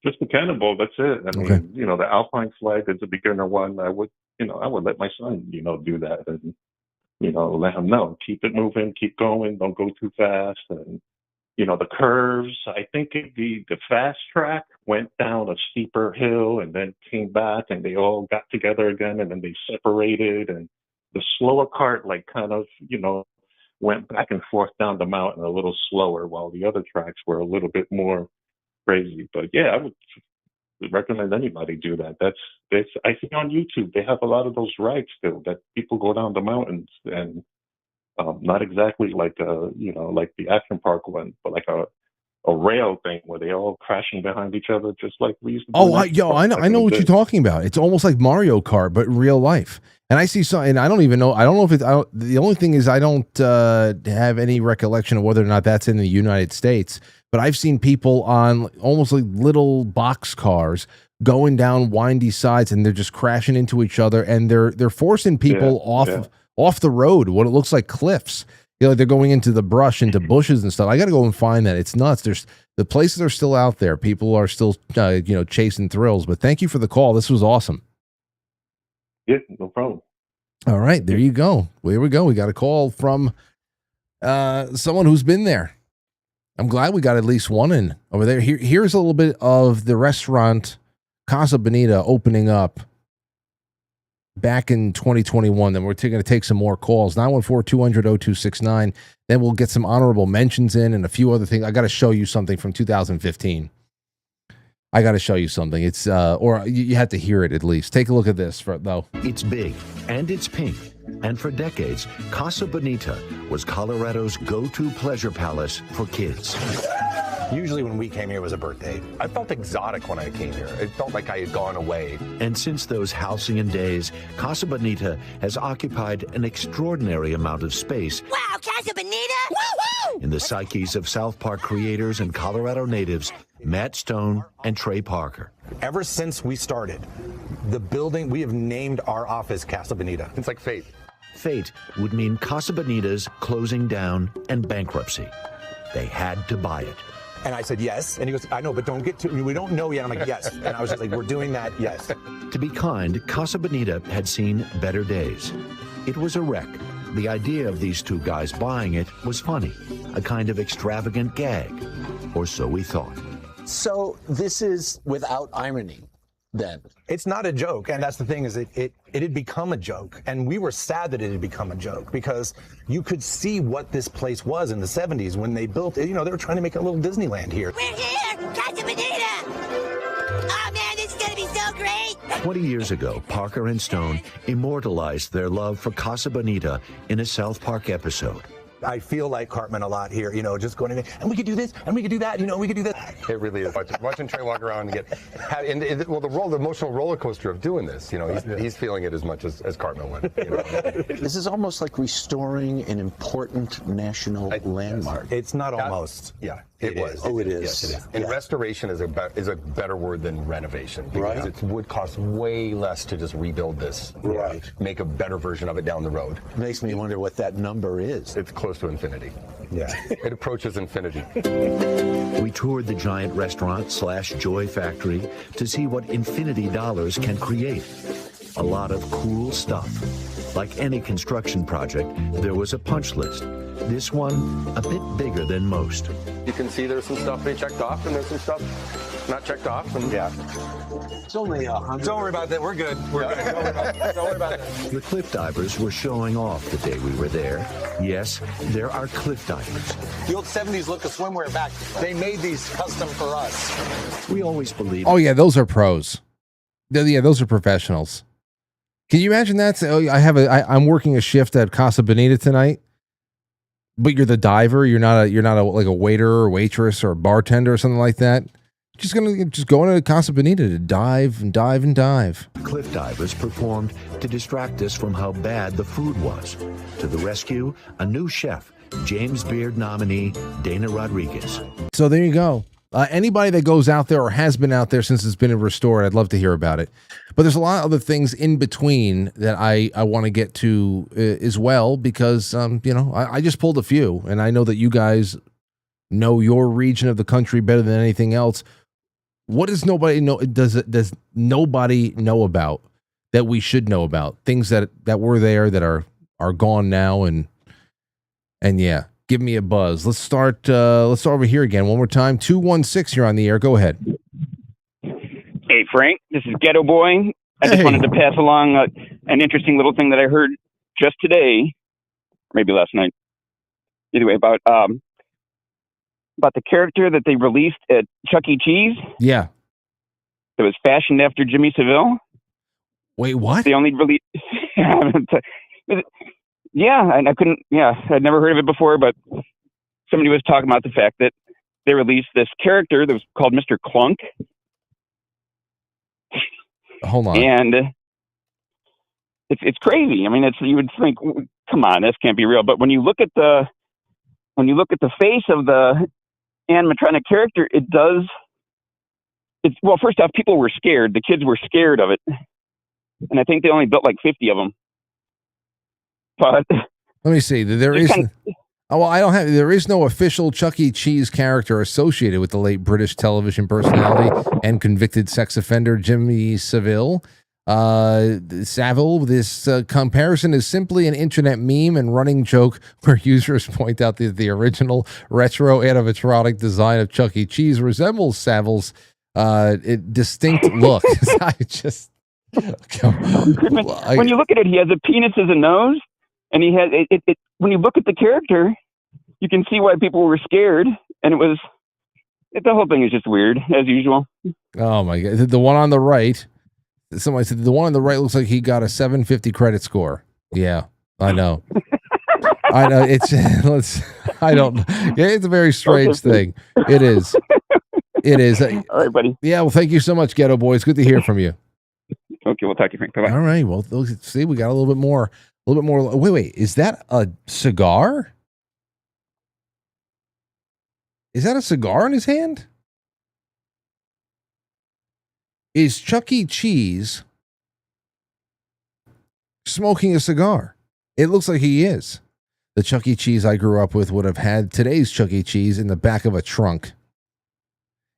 S10: Just the cannonball, that's it. I mean, the Alpine slide is a beginner one. I would let my son, do that, and, let him know, keep it moving, keep going, don't go too fast. And, the curves, I think the fast track went down a steeper hill and then came back, and they all got together again, and then they separated. And the slower cart, like, kind of, went back and forth down the mountain a little slower, while the other tracks were a little bit more crazy. But yeah, I would recommend anybody do that. That's I see on YouTube they have a lot of those rides still that people go down the mountains, and not exactly like like the Action Park one, but like a rail thing where they all crashing behind each other, just like we used to do.
S3: I know what you're talking about. It's almost like Mario Kart, but in real life. And I see some, and I don't know if it's, the only thing is I don't have any recollection of whether or not that's in the United States, but I've seen people on almost like little box cars going down windy sides, and they're just crashing into each other, and they're forcing people off the road, what it looks like cliffs. They're going into the brush, into bushes and stuff. I got to go and find that. It's nuts. The places are still out there. People are still, chasing thrills. But thank you for the call. This was awesome.
S10: Yeah, no problem.
S3: All right, there you go. Here we go. We got a call from someone who's been there. I'm glad we got at least one in over there. Here's a little bit of the restaurant Casa Bonita opening up back in 2021. Then we're going to take some more calls. 914-200-0269. Then we'll get some honorable mentions in and a few other things. I got to show you something from 2015. I got to show you something. It's or you have to hear it at least. Take a look at this though.
S11: It's big and it's pink. And for decades, Casa Bonita was Colorado's go-to pleasure palace for kids.
S8: Usually when we came here, it was a birthday. I felt exotic when I came here. It felt like I had gone away.
S11: And since those halcyon days, Casa Bonita has occupied an extraordinary amount of space.
S12: Wow, Casa Bonita! Woo-hoo!
S11: In the psyches of South Park creators and Colorado natives, Matt Stone and Trey Parker.
S8: Ever since we started, the building, we have named our office Casa Bonita. It's like fate.
S11: Fate would mean Casa Bonita's closing down and bankruptcy. They had to buy it.
S8: And I said, yes. And he goes, I know, but don't get to, we don't know yet. I'm like, yes. And I was just like, we're doing that, yes.
S11: To be kind, Casa Bonita had seen better days. It was a wreck. The idea of these two guys buying it was funny, a kind of extravagant gag, or so we thought.
S13: So this is without irony, then?
S8: It's not a joke, and that's the thing, is it had become a joke, and we were sad that it had become a joke, because you could see what this place was in the 70s when they built it. You know, they were trying to make a little Disneyland here.
S12: We're here! Casa Bonita! Oh man, this is gonna be so great!
S11: 20 years ago, Parker and Stone immortalized their love for Casa Bonita in a South Park episode.
S8: I feel like Cartman a lot here, you know, just going in, and we could do this, and we could do that, you know, we could do that.
S14: It really is. Watching Trey walk around and the emotional roller coaster of doing this, you know, he's feeling it as much as Cartman would. You know?
S13: This is almost like restoring an important national landmark.
S8: It's not almost.
S14: Yeah, it was.
S13: Oh, it is.
S14: Yes, it is. And restoration is a better word than renovation, because it would cost way less to just rebuild this.
S13: Right.
S14: Make a better version of it down the road.
S13: Makes me wonder what that number is.
S14: It's close to infinity. Yeah. It approaches infinity.
S11: We toured the giant restaurant/joy factory to see what infinity dollars can create. A lot of cool stuff. Like any construction project, there was a punch list. This one, a bit bigger than most.
S14: You can see there's some stuff they checked off, and there's some stuff not checked off. And
S13: It's only 100.
S8: Don't worry about that. We're good. We're good. Don't worry about that.
S11: The cliff divers were showing off the day we were there. Yes, there are cliff divers.
S13: The old 70s look of swimwear back. They made these custom for us.
S11: We always believed.
S3: Oh yeah, those are pros. Yeah, those are professionals. Can you imagine that? So I'm working a shift at Casa Bonita tonight, but you're the diver. You're not like a waiter or waitress or a bartender or something like that. Just go into Casa Bonita to dive and dive and dive.
S11: Cliff divers performed to distract us from how bad the food was. To the rescue, a new chef, James Beard nominee Dana Rodriguez.
S3: So there you go. Anybody that goes out there or has been out there since it's been restored, I'd love to hear about it. But there's a lot of other things in between that I want to get to as well, because I just pulled a few, and I know that you guys know your region of the country better than anything else. What does nobody know? Does nobody know about that we should know about? Things that were there that are gone now, and yeah. Give me a buzz. Let's start over here again. One more time. 216, you're on the air. Go ahead.
S15: Hey, Frank. This is Ghetto Boy. I just wanted to pass along an interesting little thing that I heard just today, maybe last night. Either way, about the character that they released at Chuck E. Cheese.
S3: Yeah.
S15: That was fashioned after Jimmy Savile.
S3: Wait, what?
S15: They only released... Yeah, and I couldn't, I'd never heard of it before, but somebody was talking about the fact that they released this character that was called Mr. Clunk.
S3: Hold on.
S15: And it's crazy. I mean, you would think, come on, this can't be real. But when you look at the face of the animatronic character, well, first off, people were scared. The kids were scared of it. And I think they only built like 50 of them. But
S3: let me see. There is no official Chuck E. Cheese character associated with the late British television personality and convicted sex offender Jimmy Savile. This comparison is simply an internet meme and running joke where users point out that the original retro animatronic design of Chuck E. Cheese resembles Savile's distinct look.
S15: When you look at it, he has a penis as a nose. And he had it. When you look at the character, you can see why people were scared, and it was The whole thing is just weird, as usual.
S3: Oh my God. The one on the right, somebody said the one on the right looks like he got a 750 credit score. Yeah, I know. I know. I don't, yeah, it's a very strange thing. It is. It is.
S15: All right, buddy.
S3: Yeah, well, thank you so much, Ghetto Boy. It's good to hear from you.
S15: Okay, we'll talk to you, Frank. Bye-bye.
S3: All right. Well, see, we got a little bit more. Wait. Is that a cigar? Is that a cigar in his hand? Is Chuck E. Cheese smoking a cigar? It looks like he is. The Chuck E. Cheese I grew up with would have had today's Chuck E. Cheese in the back of a trunk.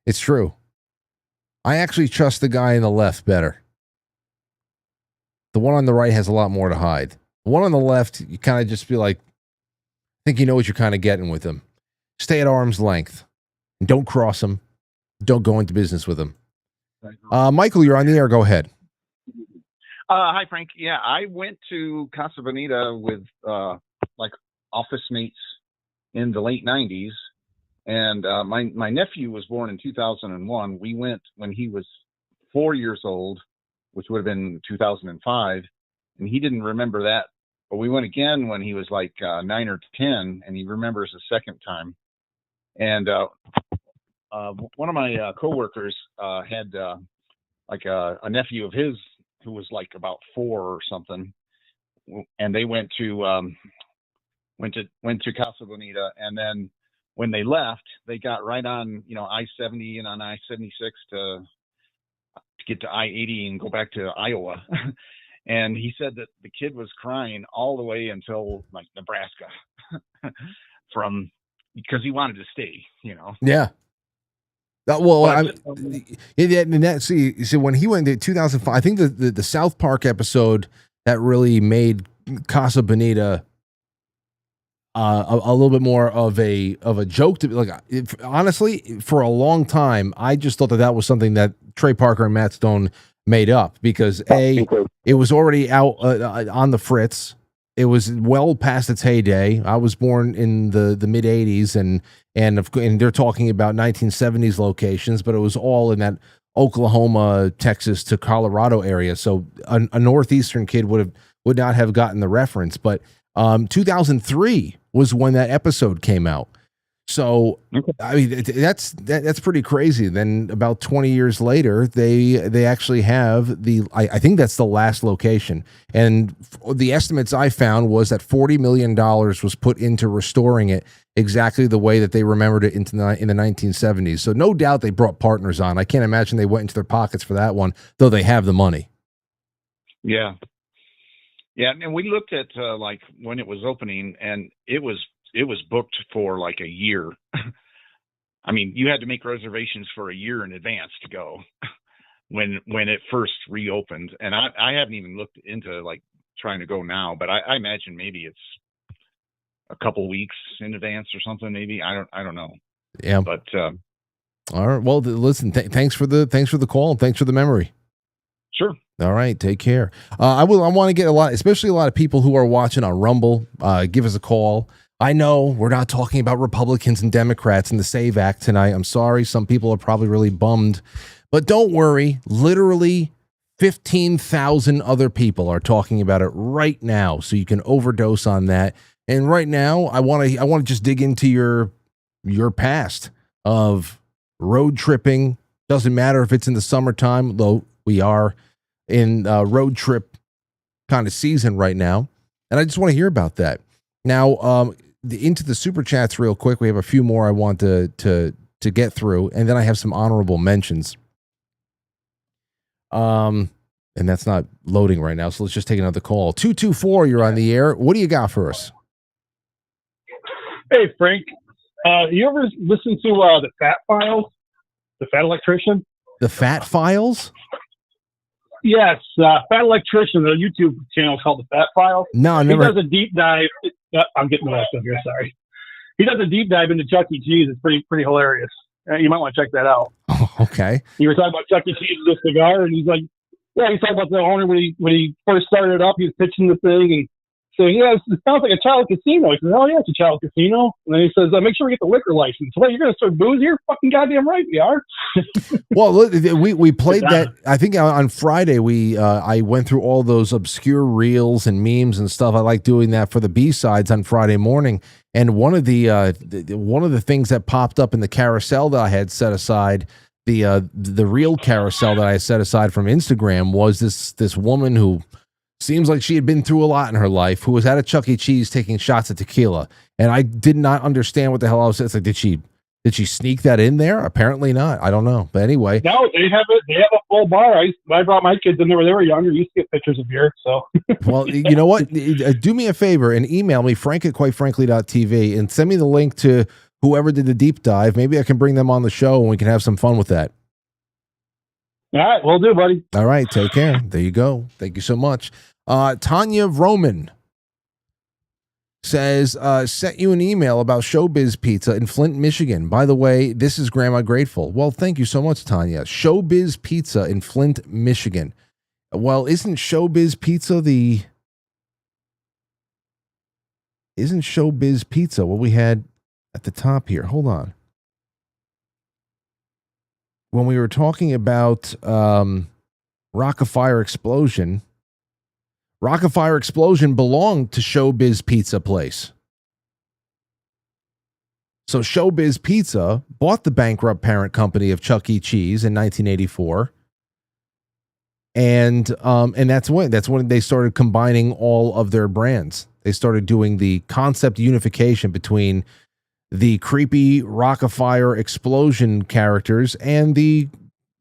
S3: It's true. I actually trust the guy on the left better. The one on the right has a lot more to hide. The one on the left, you kind of just feel like, I think you know what you're kind of getting with him. Stay at arm's length. And don't cross him. Don't go into business with him. Michael, you're on the air. Go ahead.
S16: Hi, Frank. Yeah, I went to Casa Bonita with like office mates in the late 90s. And my nephew was born in 2001. We went when he was 4 years old, which would have been 2005. And he didn't remember that. But we went again when he was like 9 or 10, and he remembers the second time. And one of my coworkers had like a nephew of his who was like about 4 or something, and they went to Casa Bonita, and then when they left, they got right on I-70 and on I-76 to get to I-80 and go back to Iowa. And he said that the kid was crying all the way until like Nebraska because he wanted to stay,
S3: Yeah. Well, see, when he went to 2005, I think the South Park episode that really made Casa Bonita a little bit more of a joke to like. Honestly, for a long time, I just thought that was something that Trey Parker and Matt Stone made up because it was already out on the fritz. It was well past its heyday. I was born in the mid 80s and they're talking about 1970s locations, but it was all in that Oklahoma, Texas to Colorado area. So a northeastern kid would not have gotten the reference. But 2003 was when that episode came out. So I mean that's pretty crazy. Then about 20 years later, they actually have I think that's the last location. And the estimates I found was that $40 million was put into restoring it exactly the way that they remembered it in the 1970s. So no doubt they brought partners on. I can't imagine they went into their pockets for that one, though they have the money.
S16: Yeah. Yeah, and we looked at like when it was opening, and it was booked for like a year. I mean, you had to make reservations for a year in advance to go when it first reopened. And I haven't even looked into like trying to go now, but I imagine maybe it's a couple weeks in advance or something. Maybe I don't know.
S3: Yeah.
S16: But
S3: all right. Well, listen. Thanks for the call and thanks for the memory.
S16: Sure.
S3: All right, take care. I want to get especially a lot of people who are watching on Rumble. Give us a call. I know we're not talking about Republicans and Democrats and the SAVE Act tonight. I'm sorry. Some people are probably really bummed, but don't worry. Literally 15,000 other people are talking about it right now. So you can overdose on that. And right now I want to just dig into your past of road tripping. Doesn't matter if it's in the summertime, though we are in road trip kind of season right now. And I just want to hear about that. Now, into the super chats real quick. We have a few more I want to get through, and then I have some honorable mentions. And that's not loading right now, so let's just take another call. 224, you're on the air. What do you got for us?
S17: Hey, Frank. You ever listen to the Fat Files? The Fat Electrician?
S3: The Fat Files?
S17: Yes, Fat Electrician. The YouTube channel called The Fat Files.
S3: No, I never.
S17: He does a deep dive. I'm getting the rest of here. Sorry. He does a deep dive into Chuck E. Cheese. It's pretty hilarious. You might want to check that out.
S3: Oh, okay.
S17: You were talking about Chuck E. Cheese with the cigar, and he's like, yeah, he's talking about the owner when he first started up. He was pitching the thing, and So he has, it sounds like a child casino. He says, oh yeah, it's a child casino. And then he says, make sure we get the liquor license. Well, you're going to serve booze here? Fucking goddamn right we are.
S3: Well, look, we played that. I think on Friday I went through all those obscure reels and memes and stuff. I like doing that for the B-sides on Friday morning. And one of the things that popped up in the carousel that I had set aside, the real carousel that I set aside from Instagram, was this woman who seems like she had been through a lot in her life, who was at a Chuck E. Cheese taking shots of tequila. And I did not understand what the hell I was. It's like, did she sneak that in there? Apparently not. I don't know. But anyway.
S17: No, they have a full bar. I brought my kids in there when they were younger. Used to get pictures of beer. So
S3: well, you know what? Do me a favor and email me, frank@quitefrankly.tv, and send me the link to whoever did the deep dive. Maybe I can bring them on the show and we can have some fun with that.
S17: all right, we'll do, buddy.
S3: All right, take care. There you go. Thank you so much. Tanya Roman says, sent you an email about Showbiz Pizza in Flint, Michigan. By the way, this is Grandma Grateful. Well, thank you so much, Tanya. Showbiz Pizza in Flint, Michigan. Well, isn't Showbiz Pizza what we had at the top here? Hold on. When we were talking about Rock-afire Explosion, Rock-afire Explosion belonged to Showbiz Pizza Place. So Showbiz Pizza bought the bankrupt parent company of Chuck E. Cheese in 1984. And that's when they started combining all of their brands. They started doing the concept unification between the creepy Rock-afire Explosion characters and the,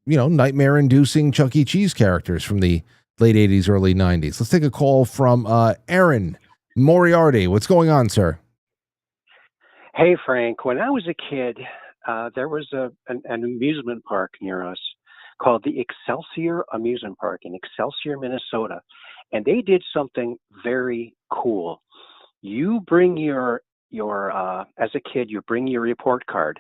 S3: nightmare-inducing Chuck E. Cheese characters from the late 80s, early 90s. Let's take a call from Aaron Moriarty. What's going on, sir?
S18: Hey, Frank. When I was a kid, there was an amusement park near us called the Excelsior Amusement Park in Excelsior, Minnesota. And they did something very cool. You bring your as a kid, you bring your report card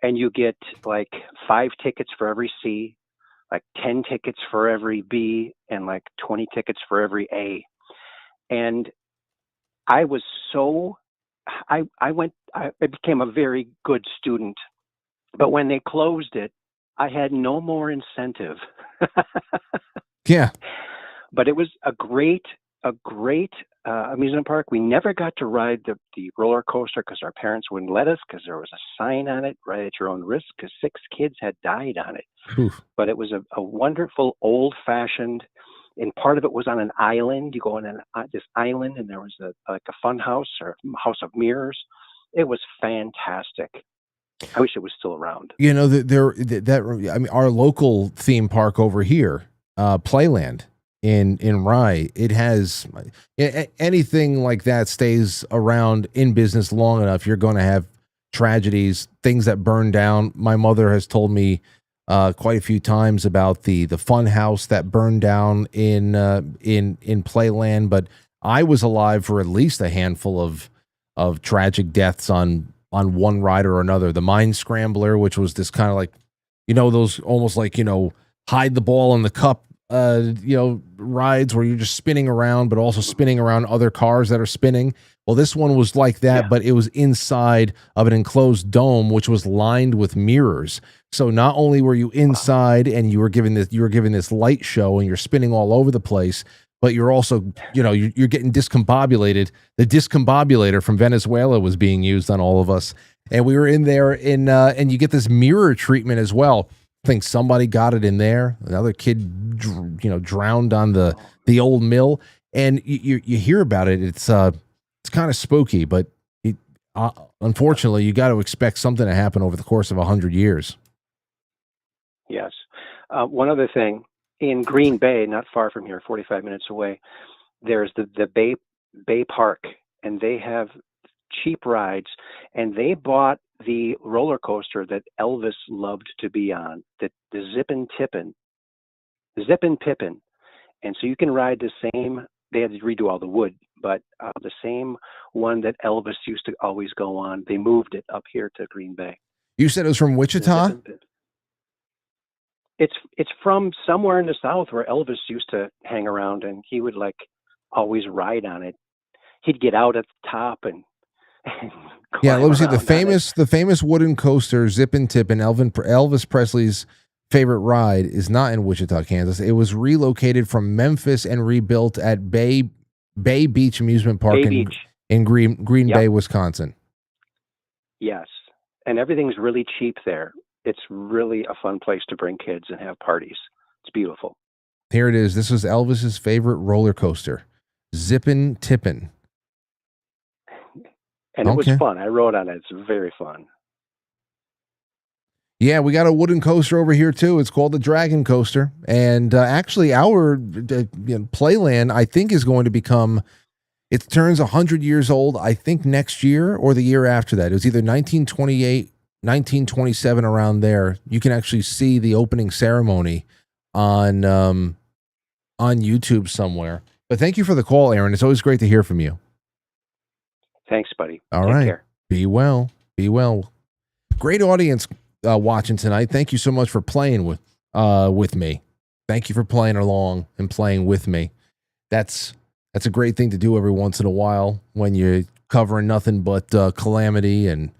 S18: and you get like 5 tickets for every C, like 10 tickets for every B, and like 20 tickets for every A. And I was I became a very good student, but when they closed it, I had no more incentive.
S3: Yeah.
S18: But it was a great amusement park. We never got to ride the roller coaster because our parents wouldn't let us, because there was a sign on it, ride at your own risk, because 6 kids had died on it.
S3: Oof.
S18: But it was a wonderful old-fashioned, and part of it was on an island. You go on this island, and there was a fun house or house of mirrors. It was fantastic. I wish it was still around.
S3: Our local theme park over here, Playland in Rye, it has anything like that stays around in business long enough, you're going to have tragedies, things that burn down. My mother has told me quite a few times about the fun house that burned down in Playland, but I was alive for at least a handful of tragic deaths on one ride or another. The Mine Scrambler, which was this kind of like, those almost like, hide the ball in the cup, rides where you're just spinning around, but also spinning around other cars that are spinning. Well, this one was like that, but it was inside of an enclosed dome, which was lined with mirrors. So not only were you inside and you were given this light show and you're spinning all over the place, but you're also, you're getting discombobulated. The discombobulator from Venezuela was being used on all of us. And we were in there and you get this mirror treatment as well. I think somebody got it in there. Another kid, drowned on the old mill. And you hear about it. It's kind of spooky, but unfortunately, you got to expect something to happen over the course of 100 years.
S18: Yes. One other thing, in Green Bay, not far from here, 45 minutes away, there's the Bay Park, and they have cheap rides, and they bought the roller coaster that Elvis loved to be on, the Zippin' Pippin. And so you can ride the same, they had to redo all the wood, but the same one that Elvis used to always go on, they moved it up here to Green Bay.
S3: You said it was from Wichita?
S18: It's from somewhere in the South where Elvis used to hang around, and he would always ride on it. he'd get out at the top and
S3: Yeah, let me see
S18: climb around on it.
S3: the famous wooden coaster, Zippin' Tippin', Elvis Presley's favorite ride, is not in Wichita, Kansas. It was relocated from Memphis and rebuilt at Bay Beach Amusement Park
S18: Bay
S3: in
S18: Beach.
S3: Green
S18: Yep.
S3: Bay, Wisconsin.
S18: Yes, and everything's really cheap there. It's really a fun place to bring kids and have parties. It's beautiful.
S3: Here it is. This was Elvis's favorite roller coaster, Zippin' Tippin'.
S18: And it was
S3: Okay.
S18: fun. I rode on it. It's very fun.
S3: Yeah, we got a wooden coaster over here too. It's called the Dragon Coaster, and actually, our Playland, I think, is going to become. It turns 100 years old, I think, next year or the year after that. It was either 1928, 1927, around there. You can actually see the opening ceremony on YouTube somewhere. But thank you for the call, Aaron. It's always great to hear from you.
S18: Thanks, buddy.
S3: All
S18: Take
S3: right.
S18: care.
S3: Be well. Be well. Great audience watching tonight. Thank you so much for playing with me. Thank you for playing along and playing with me. That's a great thing to do every once in a while when you're covering nothing but calamity and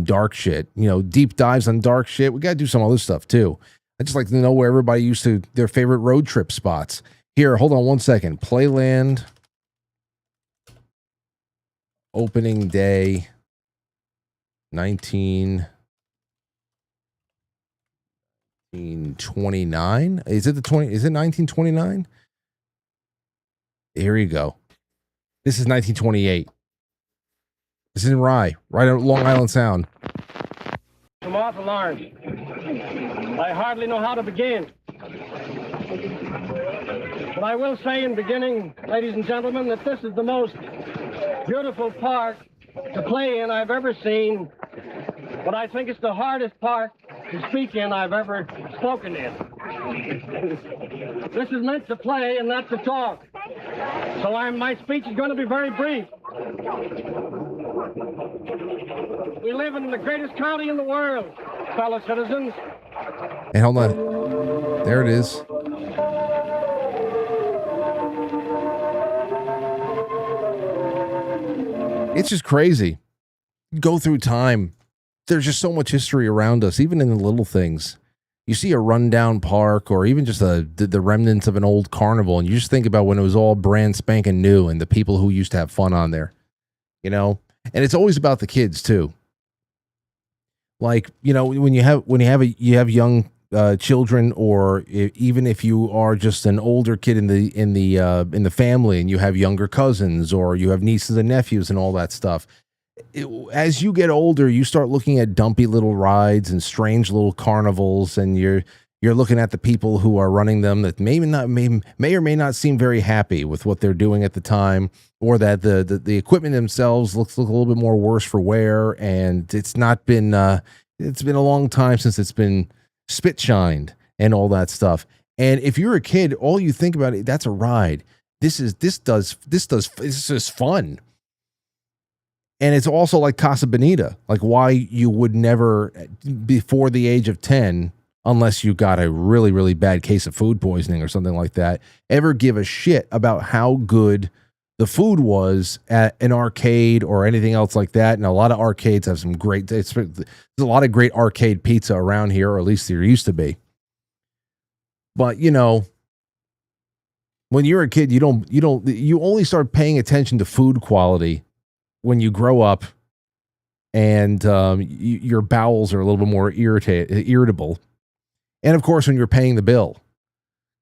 S3: dark shit. You know, deep dives on dark shit. We got to do some other stuff too. I just like to know where everybody used to their favorite road trip spots. Here, hold on one second. Playland opening day 1929. Is it 1929? Here you go. This is 1928. This is in Rye, right on Long Island Sound.
S19: Some awful large. I hardly know how to begin. But I will say in beginning, ladies and gentlemen, that this is the most beautiful park to play in I've ever seen. But I think it's the hardest park to speak in I've ever spoken in. This is meant to play and not to talk. So my speech is going to be very brief. We live in the greatest county in the world, fellow citizens.
S3: Hey, hold on. There it is. It's just crazy. Go through time. There's just so much history around us, even in the little things. You see a rundown park or even just the remnants of an old carnival, and you just think about when it was all brand spanking new and the people who used to have fun on there, you know? And it's always about the kids too. Like, you know, when you have young children, or even if you are just an older kid in the family and you have younger cousins or you have nieces and nephews and all that stuff. As you get older, you start looking at dumpy little rides and strange little carnivals, and you're looking at the people who are running them that may or may not seem very happy with what they're doing at the time, or that the equipment themselves look a little bit more worse for wear, and it's been a long time since it's been spit shined and all that stuff. And if you're a kid, all you think about it, that's a ride. This is fun. And it's also like Casa Bonita, like why you would never, before the age of 10, unless you got a really, really bad case of food poisoning or something like that, ever give a shit about how good the food was at an arcade or anything else like that. And a lot of arcades have some great, there's a lot of great arcade pizza around here, or at least there used to be. But, you know, when you're a kid, you only start paying attention to food quality when you grow up, and your bowels are a little bit more irritable. And of course, when you're paying the bill,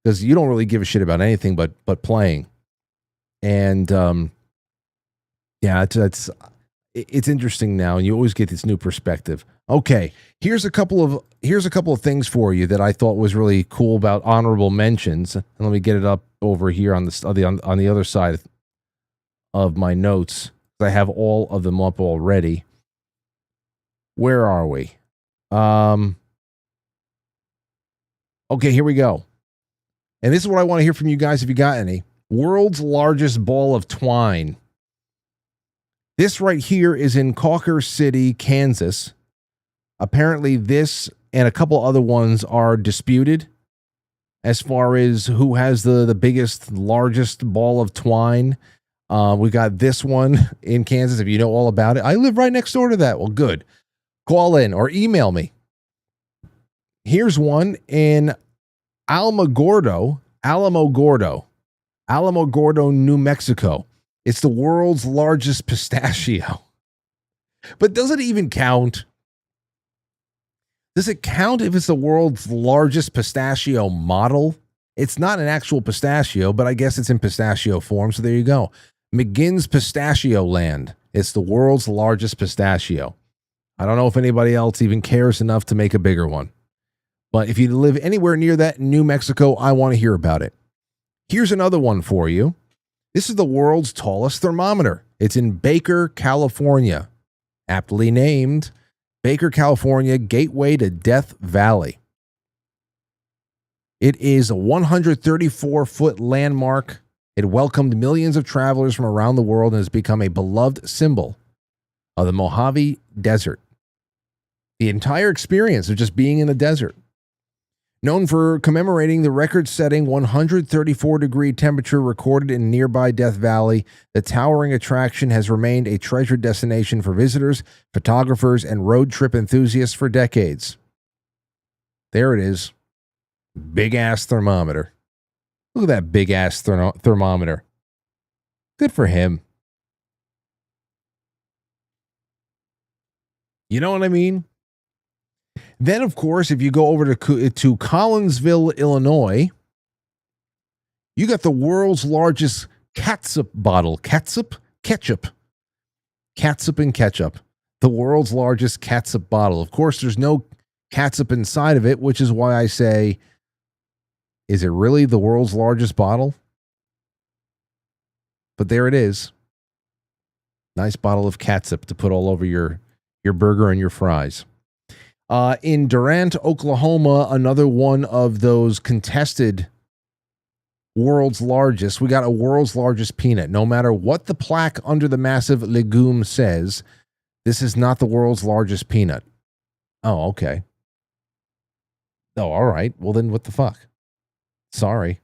S3: because you don't really give a shit about anything but playing. And yeah, it's interesting now, and you always get this new perspective. Okay, here's a couple of things for you that I thought was really cool about honorable mentions. And let me get it up over here on the other side of my notes. I have all of them up already. Where are we? Okay, here we go. And this is what I want to hear from you guys if you got any. World's largest ball of twine. This right here is in Cawker City, Kansas. Apparently this and a couple other ones are disputed as far as who has the biggest, largest ball of twine. We got this one in Kansas. If you know all about it, I live right next door to that. Well, good. Call in or email me. Here's one in Alamogordo, New Mexico. It's the world's largest pistachio. But does it even count? Does it count if it's the world's largest pistachio model? It's not an actual pistachio, but I guess it's in pistachio form, so there you go. McGinn's Pistachio Land. It's the world's largest pistachio. I don't know if anybody else even cares enough to make a bigger one. But if you live anywhere near that in New Mexico, I want to hear about it. Here's another one for you. This is the world's tallest thermometer. It's in Baker, California. Aptly named Baker, California, gateway to Death Valley. It is a 134-foot landmark. It welcomed millions of travelers from around the world and has become a beloved symbol of the Mojave Desert. The entire experience of just being in the desert. Known for commemorating the record-setting 134-degree temperature recorded in nearby Death Valley, the towering attraction has remained a treasured destination for visitors, photographers, and road trip enthusiasts for decades. There it is. Big-ass thermometer. Look at that big-ass thermometer. Good for him. You know what I mean? Then, of course, if you go over to Collinsville, Illinois, you got the world's largest catsup bottle. Catsup and ketchup. The world's largest catsup bottle. Of course, there's no catsup inside of it, which is why I say, is it really the world's largest bottle? But there it is. Nice bottle of catsup to put all over your burger and your fries. In Durant, Oklahoma, another one of those contested world's largest. We got a world's largest peanut. No matter what the plaque under the massive legume says, this is not the world's largest peanut. Oh, okay. Oh, all right. Well, then what the fuck? Sorry.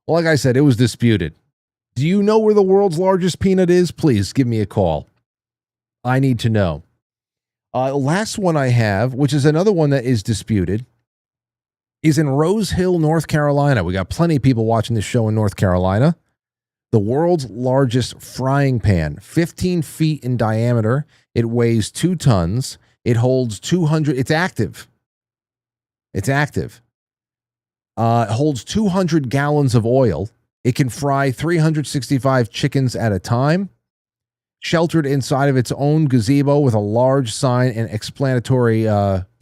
S3: Well, like I said, it was disputed. Do you know where the world's largest peanut is? Please give me a call. I need to know. Last one I have, which is another one that is disputed, is in Rose Hill, North Carolina. We got plenty of people watching this show in North Carolina. The world's largest frying pan, 15 feet in diameter. It weighs 2 tons. It holds 200. It's active. It holds 200 gallons of oil. It can fry 365 chickens at a time. Sheltered inside of its own gazebo with a large sign and explanatory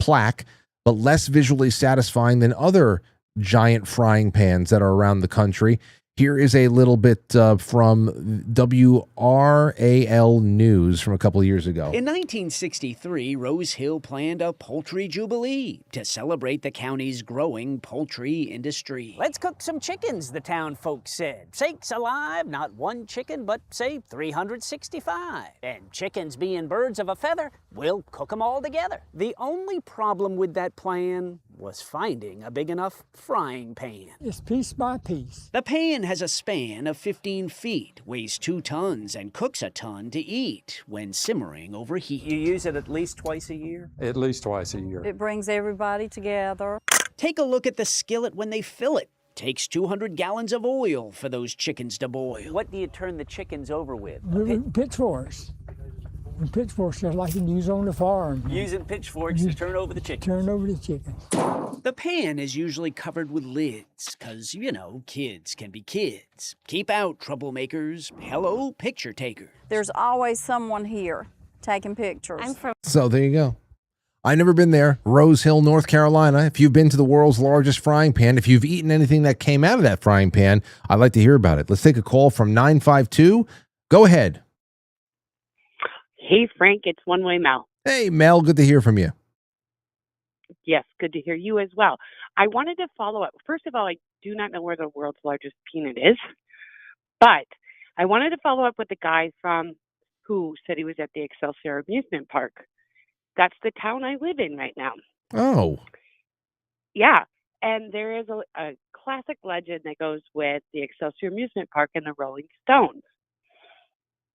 S3: plaque, but less visually satisfying than other giant frying pans that are around the country. Here is a little bit from WRAL News from a couple of years ago.
S20: In 1963, Rose Hill planned a poultry jubilee to celebrate the county's growing poultry industry. Let's cook some chickens, the town folks said. Sakes alive, not one chicken, but say 365. And chickens being birds of a feather, we'll cook them all together. The only problem with that plan was finding a big enough frying pan.
S21: It's piece by piece.
S20: The pan has a span of 15 feet, weighs 2 tons, and cooks a ton to eat when simmering over heat. You use it at least twice a year?
S22: At least twice a year.
S23: It brings everybody together.
S20: Take a look at the skillet when they fill it. Takes 200 gallons of oil for those chickens to boil. What do you turn the chickens over with?
S21: Pitchforks. And pitchforks just like you use on the farm.
S20: Using pitchforks to turn over the chickens.
S21: Turn over the chicken.
S20: The pan is usually covered with lids, because, you know, kids can be kids. Keep out, troublemakers. Hello, picture takers.
S23: There's always someone here taking pictures.
S3: So there you go. I've never been there. Rose Hill, North Carolina. If you've been to the world's largest frying pan, if you've eaten anything that came out of that frying pan, I'd like to hear about it. Let's take a call from 952. Go ahead.
S24: Hey, Frank, it's One Way Mel.
S3: Hey, Mel, good to hear from you.
S24: Yes, good to hear you as well. I wanted to follow up. First of all, I do not know where the world's largest peanut is, but I wanted to follow up with the guy who said he was at the Excelsior amusement park. That's the town I live in right now.
S3: Oh.
S24: Yeah, and there is a classic legend that goes with the Excelsior amusement park and the Rolling Stones.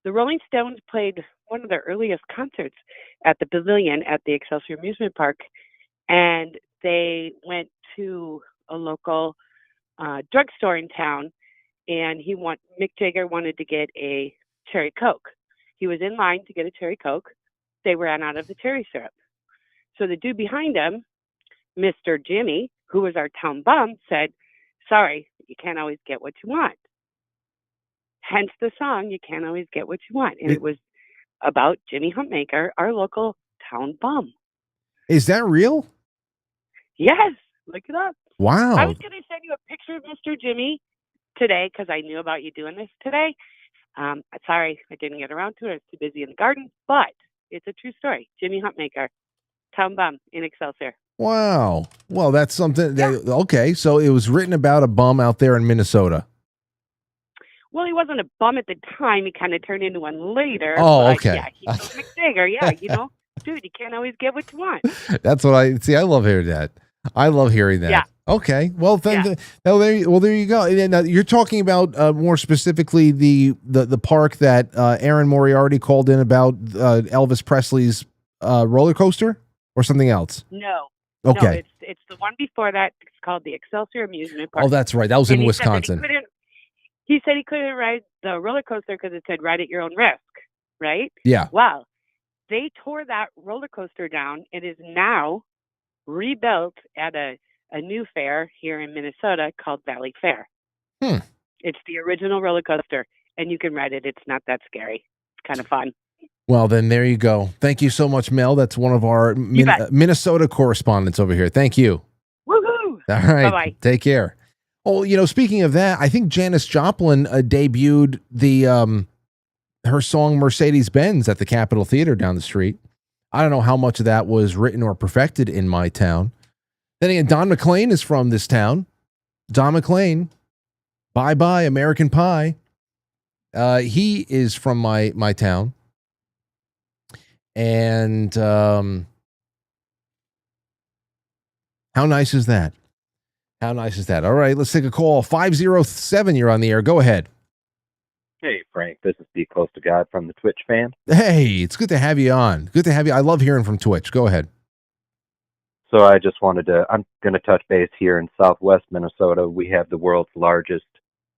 S24: the Rolling Stones played one of their earliest concerts at the Pavilion at the Excelsior Amusement Park, and they went to a local drugstore in town, and Mick Jagger wanted to get a cherry Coke. He was in line to get a cherry Coke. They ran out of the cherry syrup. So the dude behind him, Mr. Jimmy, who was our town bum, said, "Sorry, you can't always get what you want." Hence the song, "You Can't Always Get What You Want." And it was about Jimmy Huntmaker, our local town bum.
S3: Is that real?
S24: Yes, look it up.
S3: Wow.
S24: I was going to send you a picture of Mr. Jimmy today because I knew about you doing this today. Sorry, I didn't get around to it. I was too busy in the garden, but it's a true story. Jimmy Huntmaker, town bum in Excelsior.
S3: Wow. Well, that's something. Okay, so it was written about a bum out there in Minnesota.
S24: Well, he wasn't a bum at the time. He kind of turned into one later.
S3: Oh,
S24: but
S3: okay.
S24: Yeah, he's Mick Jagger. Yeah, dude, you can't always get what you want.
S3: That's what I see. I love hearing that. I love hearing that.
S24: Yeah.
S3: Okay. Well, then, there you go. And you're talking about more specifically the park that Aaron Moriarty called in about Elvis Presley's roller coaster, or something else.
S24: No.
S3: Okay.
S24: No, it's the one before that. It's called the Excelsior Amusement Park.
S3: Oh, that's right. That was in Wisconsin.
S24: He said he couldn't ride the roller coaster because it said "ride at your own risk," right?
S3: Yeah.
S24: Well, they tore that roller coaster down. It is now rebuilt at a new fair here in Minnesota called Valley Fair. It's the original roller coaster, and you can ride it. It's not that scary. It's kind of fun.
S3: Well, then there you go. Thank you so much, Mel. That's one of our Minnesota correspondents over here. Thank you.
S24: Woohoo!
S3: All right.
S24: Bye-bye.
S3: Take care. Oh, speaking of that, I think Janis Joplin debuted her song Mercedes-Benz at the Capitol Theater down the street. I don't know how much of that was written or perfected in my town. Then again, Don McLean is from this town. Don McLean, bye-bye, American Pie. He is from my town. And how nice is that? How nice is that? All right, let's take a call. 507, you're on the air. Go ahead.
S1: Hey, Frank. This is Be Close to God from the Twitch fan.
S3: Hey, it's good to have you on. Good to have you. I love hearing from Twitch. Go ahead.
S1: So I'm going to touch base here in southwest Minnesota. We have the world's largest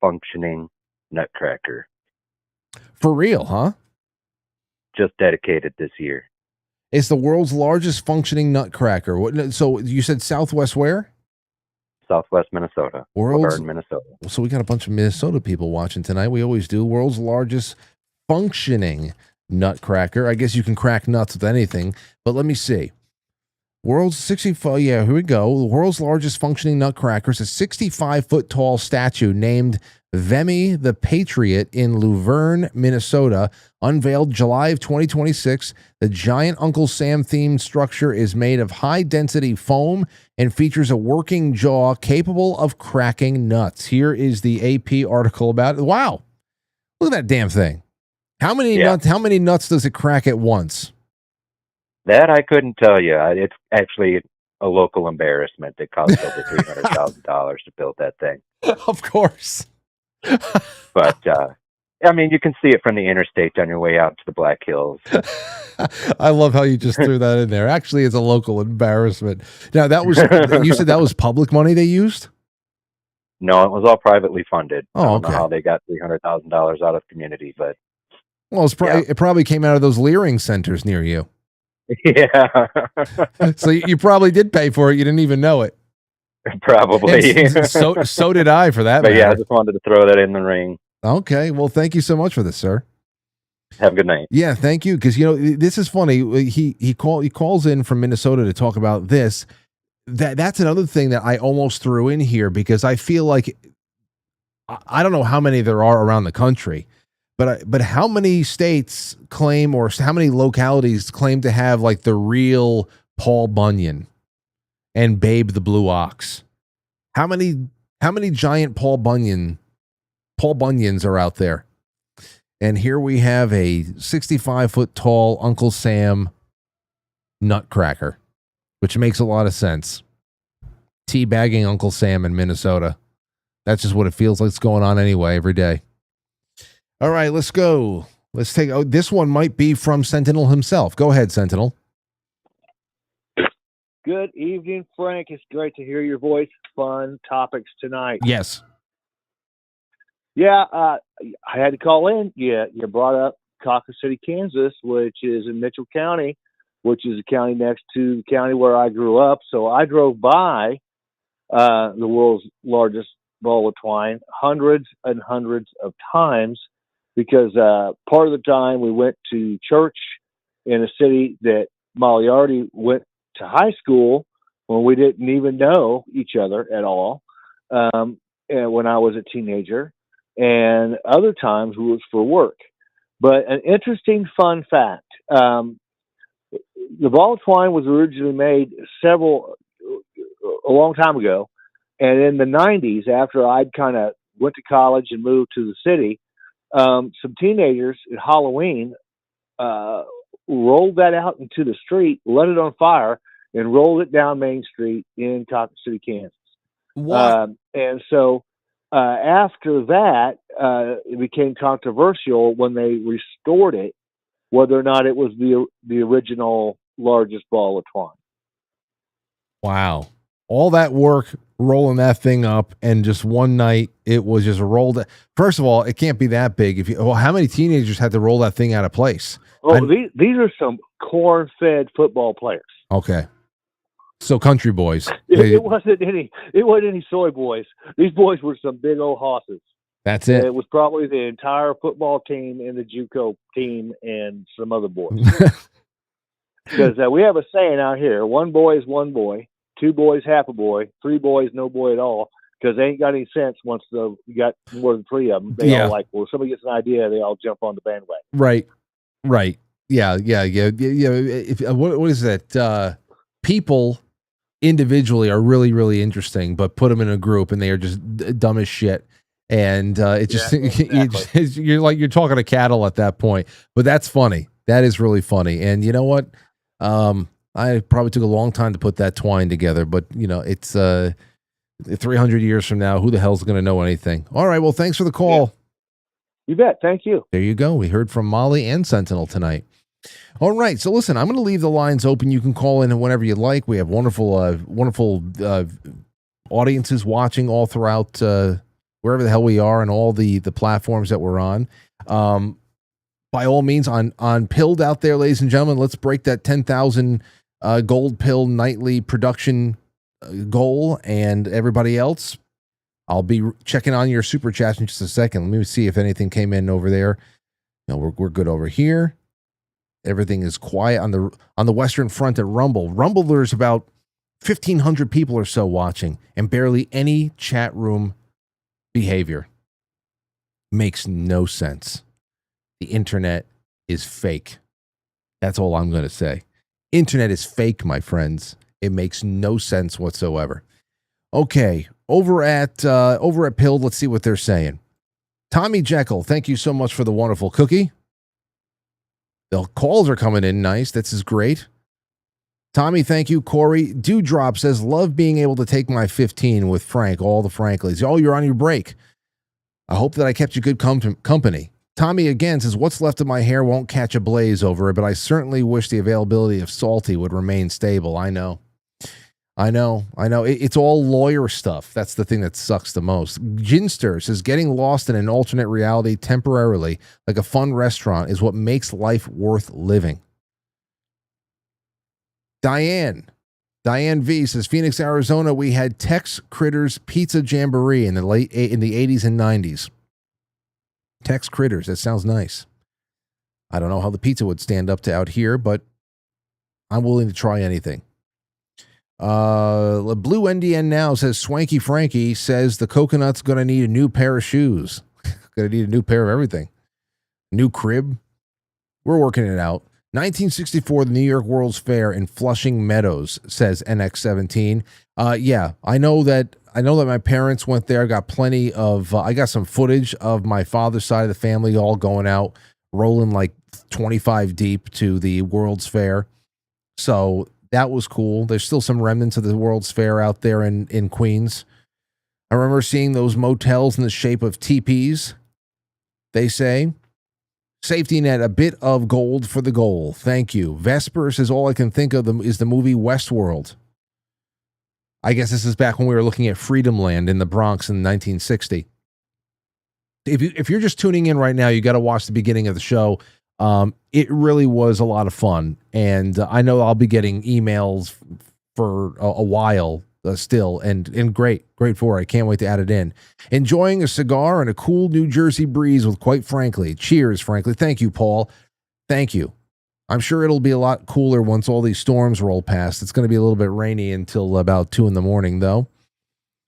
S1: functioning nutcracker.
S3: For real, huh?
S1: Just dedicated this year.
S3: It's the world's largest functioning nutcracker. So you said southwest where?
S1: Southwest Minnesota.
S3: World's
S1: Minnesota.
S3: So we got a bunch of Minnesota people watching tonight. We always do. World's largest functioning nutcracker. I guess you can crack nuts with anything, but let me see. World's 65. Yeah, here we go. The world's largest functioning nutcracker is a 65-foot tall statue named Vimy the Patriot in Luverne, Minnesota, unveiled July of 2026. The giant Uncle Sam themed structure is made of high-density foam and features a working jaw capable of cracking nuts. Here is the AP article about it. Wow. Look at that damn thing. How many nuts does it crack at once?
S1: That I couldn't tell you. It's actually a local embarrassment. It cost over $300,000 to build that thing.
S3: Of course.
S1: But, I mean, you can see it from the interstate on your way out to the Black Hills.
S3: I love how you just threw that in there. Actually, it's a local embarrassment. Now, you said that was public money they used?
S1: No, it was all privately funded.
S3: Oh,
S1: I don't know
S3: okay.
S1: how they got $300,000 out of the community, but...
S3: Well, it probably came out of those Leering centers near you.
S1: Yeah.
S3: So you probably did pay for it. You didn't even know it.
S1: Probably.
S3: So did I, for that
S1: But
S3: matter.
S1: yeah, I just wanted to throw that in the ring.
S3: Okay. Well, thank you so much for this, sir.
S1: Have a good night.
S3: Yeah, thank you. Because this is funny. He calls in from Minnesota to talk about this. That's another thing that I almost threw in here because I feel like I don't know how many there are around the country, but how many states claim or how many localities claim to have like the real Paul Bunyan and Babe the Blue Ox? How many giant Paul Bunyans are out there? And here we have a 65-foot tall Uncle Sam nutcracker, which makes a lot of sense. Teabagging Uncle Sam in Minnesota. That's just what it feels like it's going on anyway every day. All right, let's go. Let's take. Oh, this one might be from Sentinel himself. Go ahead, Sentinel.
S2: Good evening, Frank. It's great to hear your voice. Fun topics tonight.
S3: Yes.
S2: Yeah, I had to call in. Yeah, you brought up Caucus City, Kansas, which is in Mitchell County, which is a county next to the county where I grew up. So I drove by the world's largest ball of twine hundreds and hundreds of times because part of the time we went to church in a city that Molly already went to high school when we didn't even know each other at all and when I was a teenager, and other times it was for work. But an interesting fun fact, the ball of twine was originally made a long time ago, and in the 90s, after I'd kind of went to college and moved to the city, some teenagers at Halloween rolled that out into the street, let it on fire, and rolled it down Main Street in Caucus City, Kansas. And so after that, it became controversial when they restored it, whether or not it was the original largest ball of twine.
S3: Wow. All that work rolling that thing up, and just one night it was just rolled. First of all, it can't be that big. How many teenagers had to roll that thing out of place?
S2: Oh, these are some corn-fed football players.
S3: Okay. So country boys.
S2: It wasn't any soy boys. These boys were some big old hosses.
S3: That's it.
S2: It was probably the entire football team and the JUCO team and some other boys. Because we have a saying out here: one boy is one boy, two boys half a boy, three boys no boy at all. Because they ain't got any sense once you got more than three of them. They all well, somebody gets an idea, they all jump on the bandwagon.
S3: Right. Yeah. What is that? People individually are really, really interesting, but put them in a group and they are just dumb as shit. And it just, exactly. You're talking to cattle at that point. But that's funny. That is really funny. And you know what? I probably took a long time to put that twine together, but it's 300 years from now, who the hell's going to know anything? All right. Well, thanks for the call.
S2: You bet. Thank you.
S3: There you go. We heard from Molly and Sentinel tonight. All right. So listen, I'm going to leave the lines open. You can call in whenever you like. We have wonderful audiences watching all throughout wherever the hell we are and all the platforms that we're on. By all means, on Pilled out there, ladies and gentlemen, let's break that 10,000 gold pill nightly production goal. And everybody else, I'll be checking on your super chats in just a second. Let me see if anything came in over there. No, we're good over here. Everything is quiet on the Western Front at Rumble. Rumble, there's about 1,500 people or so watching, and barely any chat room behavior. Makes no sense. The internet is fake. That's all I'm going to say. Internet is fake, my friends. It makes no sense whatsoever. Okay, over at Pilled, let's see what they're saying. Tommy Jekyll, thank you so much for the wonderful cookie. The calls are coming in nice. This is great. Tommy, thank you. Corey Dewdrop says, love being able to take my 15 with Frank, all the Franklies. Oh, you're on your break. I hope that I kept you good company. Tommy again says, what's left of my hair won't catch a blaze over it, but I certainly wish the availability of Salty would remain stable. I know. It's all lawyer stuff. That's the thing that sucks the most. Ginster says, getting lost in an alternate reality temporarily, like a fun restaurant, is what makes life worth living. Diane V says, Phoenix, Arizona, we had Tex Critters Pizza Jamboree in the 80s and 90s. Tex Critters, that sounds nice. I don't know how the pizza would stand up to out here, but I'm willing to try anything. Blue NDN now says, Swanky Frankie says the coconut's going to need a new pair of shoes. Going to need a new pair of everything. New crib. We're working it out. 1964, the New York World's Fair in Flushing Meadows, says NX17. Yeah, I know that my parents went there. Got plenty of, I got some footage of my father's side of the family all going out, rolling like 25 deep to the World's Fair. So that was cool. There's still some remnants of the World's Fair out there in Queens. I remember seeing those motels in the shape of teepees, they say. Safety net, a bit of gold for the goal. Thank you. Vesper says all I can think of is the movie Westworld. I guess this is back when we were looking at Freedomland in the Bronx in 1960. If you're just tuning in right now, you got to watch the beginning of the show. It really was a lot of fun, and I know I'll be getting emails for a while still, and great for it. I can't wait to add it in. Enjoying a cigar and a cool New Jersey breeze with Quite Frankly. Cheers, Frankly. Thank you, Paul. Thank you. I'm sure it'll be a lot cooler once all these storms roll past. It's going to be a little bit rainy until about 2 a.m, though.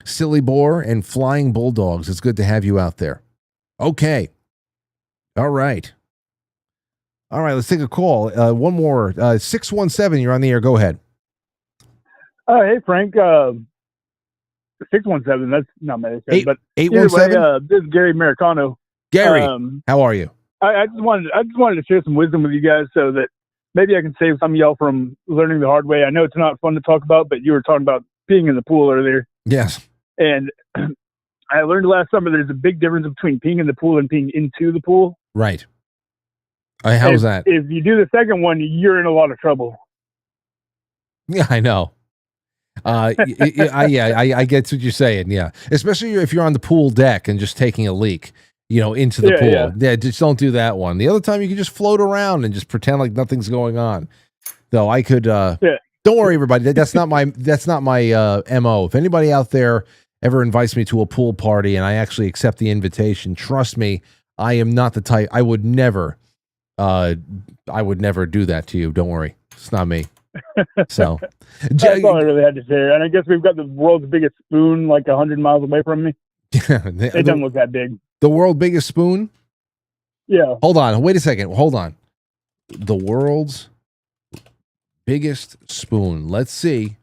S3: Silly Boar and Flying Bulldogs. It's good to have you out there. Okay. All right. Let's take a call. One more. 617, you're on the air. Go ahead.
S17: Hey, Frank. 617, that's not my name. But
S3: 817?
S17: This is Gary Americano.
S3: Gary, how are you?
S17: I just wanted to share some wisdom with you guys so that maybe I can save some of y'all from learning the hard way. I know it's not fun to talk about, but you were talking about peeing in the pool earlier.
S3: Yes.
S17: And I learned last summer there's a big difference between peeing in the pool and peeing into the pool.
S3: Right. How's that?
S17: If you do the second one, you're in a lot of trouble.
S3: Yeah, I know. I get what you're saying. Yeah, especially if you're on the pool deck and just taking a leak, into the pool. Yeah, just don't do that one. The other time you can just float around and just pretend like nothing's going on. Though I could. Don't worry, everybody. That's not my MO. If anybody out there ever invites me to a pool party and I actually accept the invitation, trust me, I am not the type. I would never do that to you. Don't worry, it's not me. So
S17: that's all I really had to say. And I guess we've got the world's biggest spoon like 100 miles away from me. It doesn't look that big.
S3: The world's biggest spoon?
S17: Yeah.
S3: Hold on. Wait a second. Hold on. The world's biggest spoon. Let's see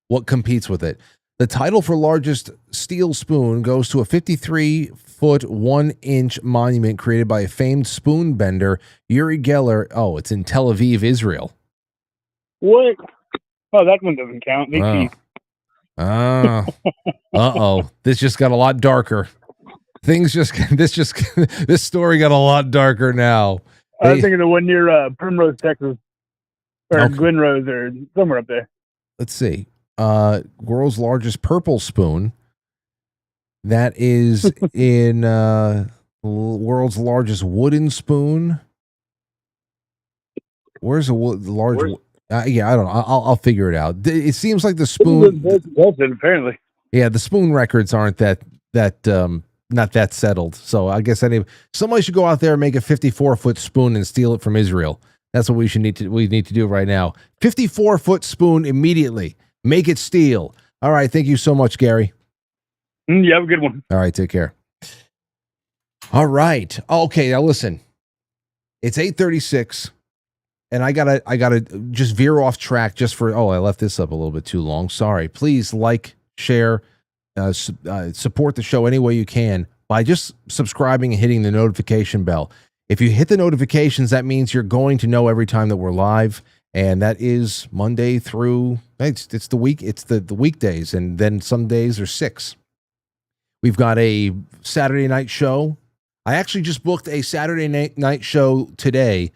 S3: what competes with it. The title for largest steel spoon goes to a 53-foot, 1-inch monument created by a famed spoon bender, Uri Geller. Oh, it's in Tel Aviv, Israel.
S17: What? Oh, that one doesn't count.
S3: Uh-oh. This just got a lot darker. This story got a lot darker now.
S17: I was thinking the one near Primrose, Texas. Or Glenrose or somewhere up there.
S3: Let's see. World's largest purple spoon. That is in world's largest wooden spoon. Where's the large? I don't know. I'll figure it out. It seems like the spoon.
S17: Apparently.
S3: Yeah, the spoon records aren't that not that settled. So I guess somebody should go out there and make a 54-foot spoon and steal it from Israel. That's what we need to do right now. 54-foot spoon immediately. Make it steel. All right. Thank you so much, Gary.
S17: You have a good one.
S3: All right. Take care. All right. Okay. Now listen. It's 8:36, and I gotta just veer off track just for. Oh, I left this up a little bit too long. Sorry. Please like, share, support the show any way you can by just subscribing and hitting the notification bell. If you hit the notifications, that means you're going to know every time that we're live, and that is Monday through it's the week. It's the weekdays, and then some days are 6. We've got a Saturday night show. I actually just booked a Saturday night show today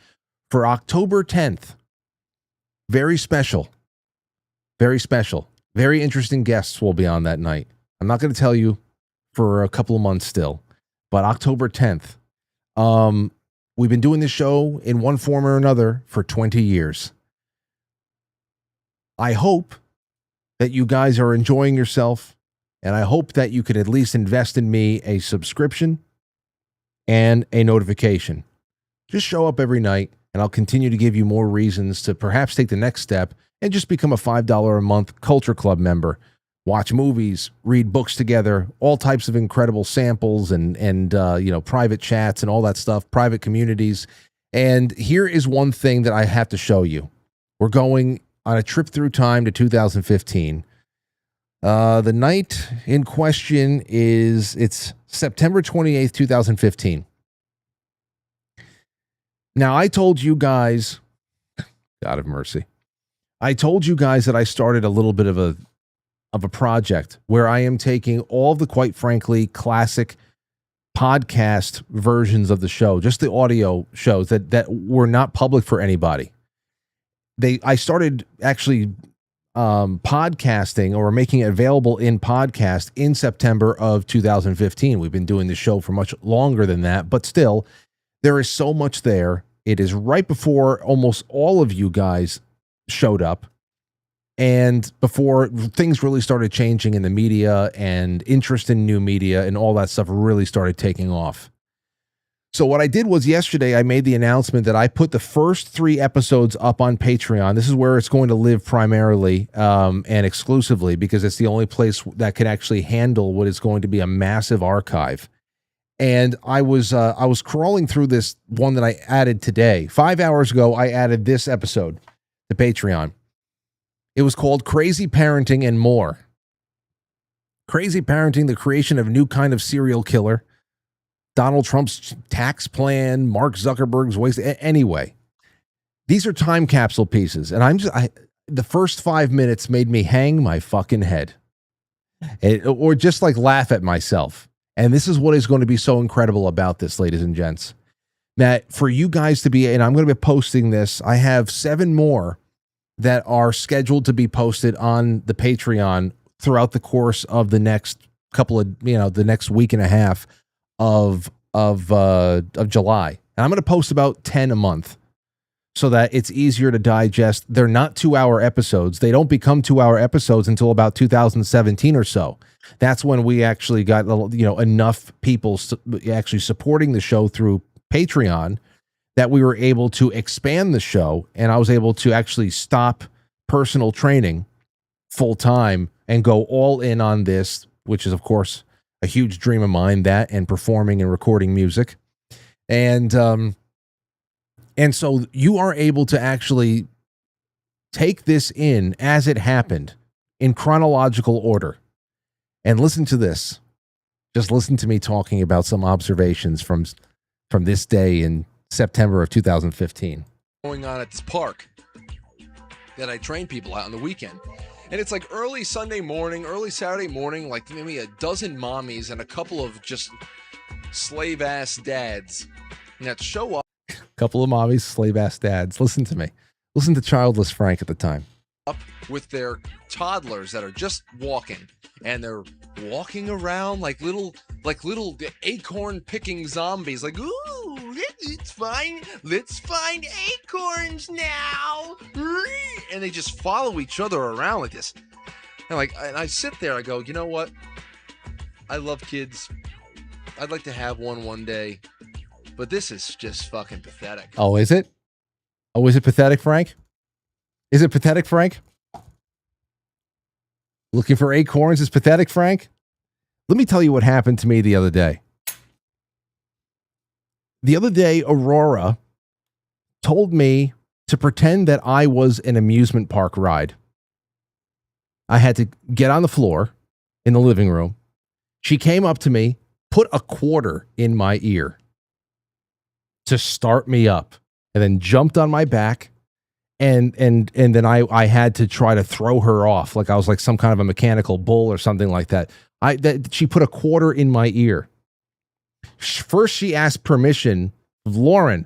S3: for October 10th. Very special. Very special. Very interesting guests will be on that night. I'm not going to tell you for a couple of months still, but October 10th. We've been doing this show in one form or another for 20 years. I hope that you guys are enjoying yourself, and I hope that you could at least invest in me a subscription and a notification. Just show up every night, and I'll continue to give you more reasons to perhaps take the next step and just become a $5 a month Culture Club member. Watch movies, read books together, all types of incredible samples and private chats and all that stuff, private communities. And here is one thing that I have to show you. We're going on a trip through time to 2015. The night in question it's September 28th, 2015. Now, I told you guys, God have mercy. I told you guys that I started a little bit of a project where I am taking all the Quite Frankly classic podcast versions of the show, just the audio shows that were not public for anybody. I started actually podcasting or making it available in podcast in September of 2015. We've been doing the show for much longer than that, but still, there is so much there. It is right before almost all of you guys showed up, and before things really started changing in the media and interest in new media and all that stuff really started taking off. So what I did was yesterday, I made the announcement that I put the first 3 episodes up on Patreon. This is where it's going to live primarily and exclusively, because it's the only place that can actually handle what is going to be a massive archive. And I was crawling through this one that I added today. 5 hours ago, I added this episode to Patreon. It was called Crazy Parenting and More. Crazy Parenting, the creation of a new kind of serial killer. Donald Trump's tax plan, Mark Zuckerberg's waste. Anyway, these are time capsule pieces, and the first 5 minutes made me hang my fucking head, or just like laugh at myself. And this is what is going to be so incredible about this, ladies and gents, that for you guys to be, and I'm going to be posting this. I have 7 more that are scheduled to be posted on the Patreon throughout the course of the next couple of, the next week and a half of July. And I'm going to post about 10 a month so that it's easier to digest. They're not 2-hour episodes. They don't become 2-hour episodes until about 2017 or so. That's when we actually got, enough people actually supporting the show through Patreon that we were able to expand the show, and I was able to actually stop personal training full time and go all in on this, which is, of course, a huge dream of mine, that and performing and recording music. And so you are able to actually take this in as it happened in chronological order and listen to this. Just listen to me talking about some observations from this day in September of 2015.
S4: Going on at this park that I train people out on the weekend. And it's like early Sunday morning, early Saturday morning, like maybe a dozen mommies and a couple of just slave-ass dads that show up.
S3: Couple of mommies, slave-ass dads. Listen to me. Listen to Childless Frank at the time.
S4: Up with their toddlers that are just walking, and they're walking around like little acorn picking zombies, like, ooh, it's fine, let's find acorns now, and they just follow each other around like this. And I sit there, I go, you know what, I love kids, I'd like to have one day, but this is just fucking pathetic.
S3: Oh, is it? Oh, is it pathetic, Frank? Is it pathetic, Frank? Looking for acorns is pathetic, Frank? Let me tell you what happened to me the other day. The other day, Aurora told me to pretend that I was an amusement park ride. I had to get on the floor in the living room. She came up to me, put a quarter in my ear to start me up, and then jumped on my back. And then I had to try to throw her off, like I was like some kind of a mechanical bull or something like that. She put a quarter in my ear. First, she asked permission of Lauren.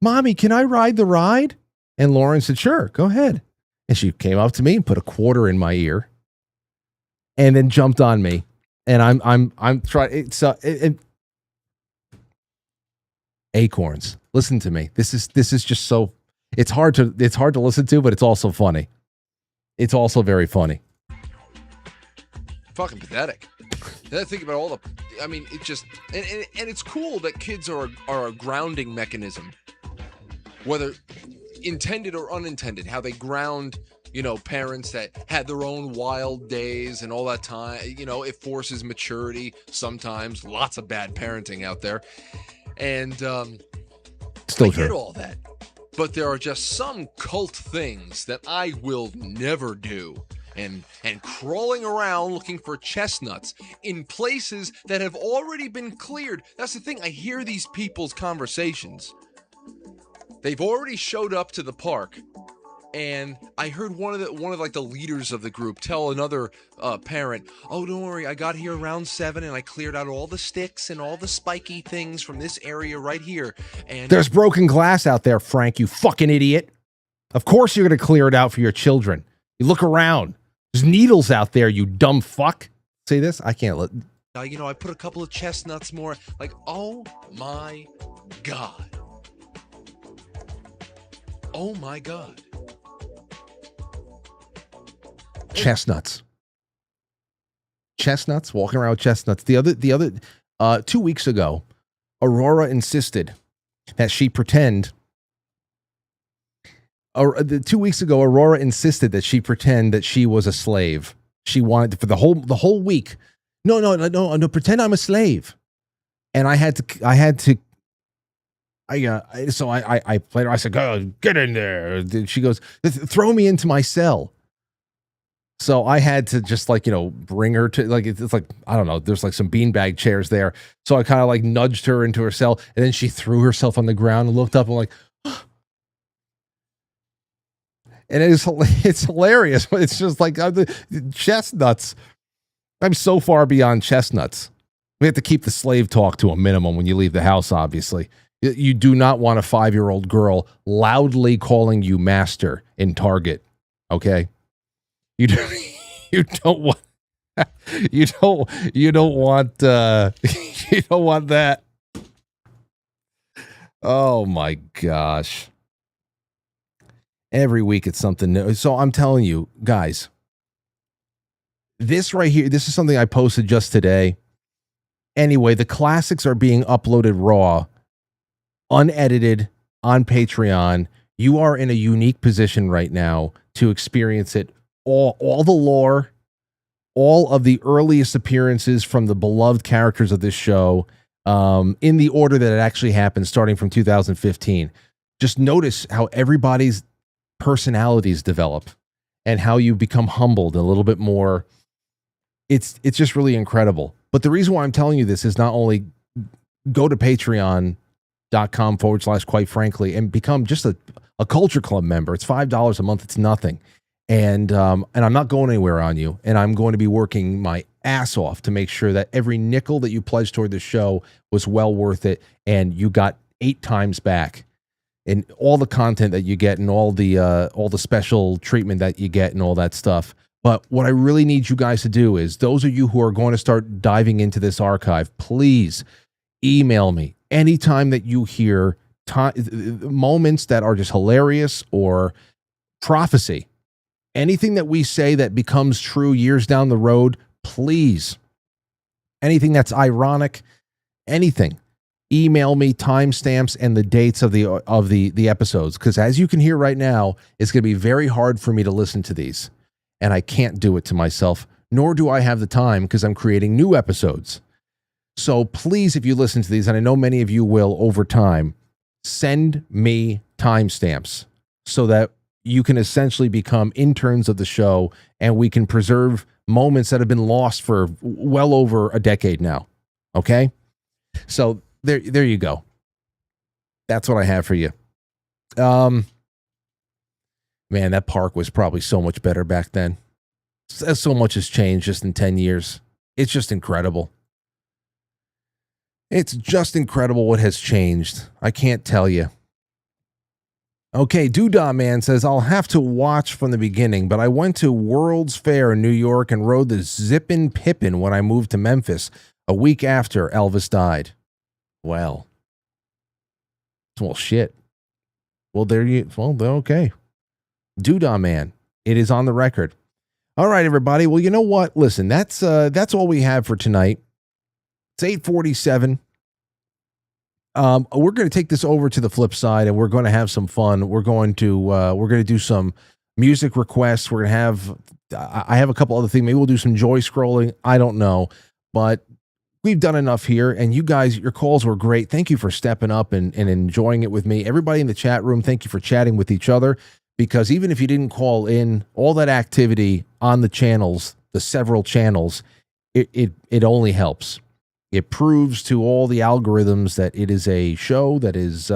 S3: Mommy, can I ride the ride? And Lauren said, sure, go ahead. And she came up to me and put a quarter in my ear, and then jumped on me. And I'm trying. Acorns. Listen to me. This is just so. It's hard to listen to, but it's also funny. It's also very funny.
S4: Fucking pathetic. Then I think about all the, I mean, it just, and it's cool that kids are a grounding mechanism, whether intended or unintended, how they ground, parents that had their own wild days and all that time, it forces maturity sometimes, lots of bad parenting out there. And
S3: still
S4: I
S3: true.
S4: get all that. But there are just some cult things that I will never do. And crawling around looking for chestnuts in places that have already been cleared. That's the thing. I hear these people's conversations. They've already showed up to the park And I heard one of like the leaders of the group tell another parent, "Oh, don't worry, I got here around 7 and I cleared out all the sticks and all the spiky things from this area right here." And
S3: There's broken glass out there, Frank, you fucking idiot. Of course you're going to clear it out for your children. You look around. There's needles out there, you dumb fuck. See this? I can't let...
S4: I put a couple of chestnuts more. Like, oh my God. Oh my God.
S3: Chestnuts, walking around with chestnuts. The other 2 weeks ago, Aurora insisted that she pretend. 2 weeks ago, Aurora insisted that she pretend that she was a slave. She wanted for the whole week. No, pretend I'm a slave. And I played her. I said, "Go get in there." She goes, "Throw me into my cell." So I had to just bring her to it's like, I don't know, there's like some beanbag chairs there. So I kind of like nudged her into her cell, and then she threw herself on the ground and looked up and like, and it's hilarious. It's just like chestnuts. I'm so far beyond chestnuts. We have to keep the slave talk to a minimum when you leave the house, obviously. You do not want a 5-year-old girl loudly calling you master in Target, okay? You don't want you don't want that. Oh my gosh. Every week it's something new. So I'm telling you, guys, this right here, this is something I posted just today. Anyway, the classics are being uploaded raw, unedited on Patreon. You are in a unique position right now to experience it. All the lore, all of the earliest appearances from the beloved characters of this show, in the order that it actually happened, starting from 2015. Just notice how everybody's personalities develop and how you become humbled a little bit more. It's just really incredible. But the reason why I'm telling you this is not only go to patreon.com/quite frankly and become just a culture club member. It's $5 a month. It's nothing. And I'm not going anywhere on you. And I'm going to be working my ass off to make sure that every nickel that you pledged toward the show was well worth it. And you got 8 times back in all the content that you get and all the special treatment that you get and all that stuff. But what I really need you guys to do is, those of you who are going to start diving into this archive, please email me anytime that you hear moments that are just hilarious or prophecy. Anything that we say that becomes true years down the road, please. Anything that's ironic, anything. Email me timestamps and the dates of the episodes, because as you can hear right now, it's going to be very hard for me to listen to these, and I can't do it to myself, nor do I have the time because I'm creating new episodes. So please, if you listen to these, and I know many of you will over time, send me timestamps so that you can essentially become interns of the show and we can preserve moments that have been lost for well over a decade now. Okay? So there you go. That's what I have for you. Man, that park was probably so much better back then. So much has changed just in 10 years. It's just incredible. It's just incredible what has changed. I can't tell you. Okay, Doodah Man says, I'll have to watch from the beginning, but I went to World's Fair in New York and rode the Zippin' Pippin when I moved to Memphis a week after Elvis died. Well, shit. Well, okay. Doodah Man, it is on the record. All right, everybody. Well, you know what? Listen, that's all we have for tonight. It's 8:47. We're going to take this over to the flip side, and we're going to have some fun. We're going to do some music requests. We're going to have, I have a couple other things. Maybe we'll do some joy scrolling. I don't know, but we've done enough here. And you guys, your calls were great. Thank you for stepping up and enjoying it with me. Everybody in the chat room, thank you for chatting with each other, because even if you didn't call in, all that activity on the channels, the several channels, it only helps. It proves to all the algorithms that it is a show that is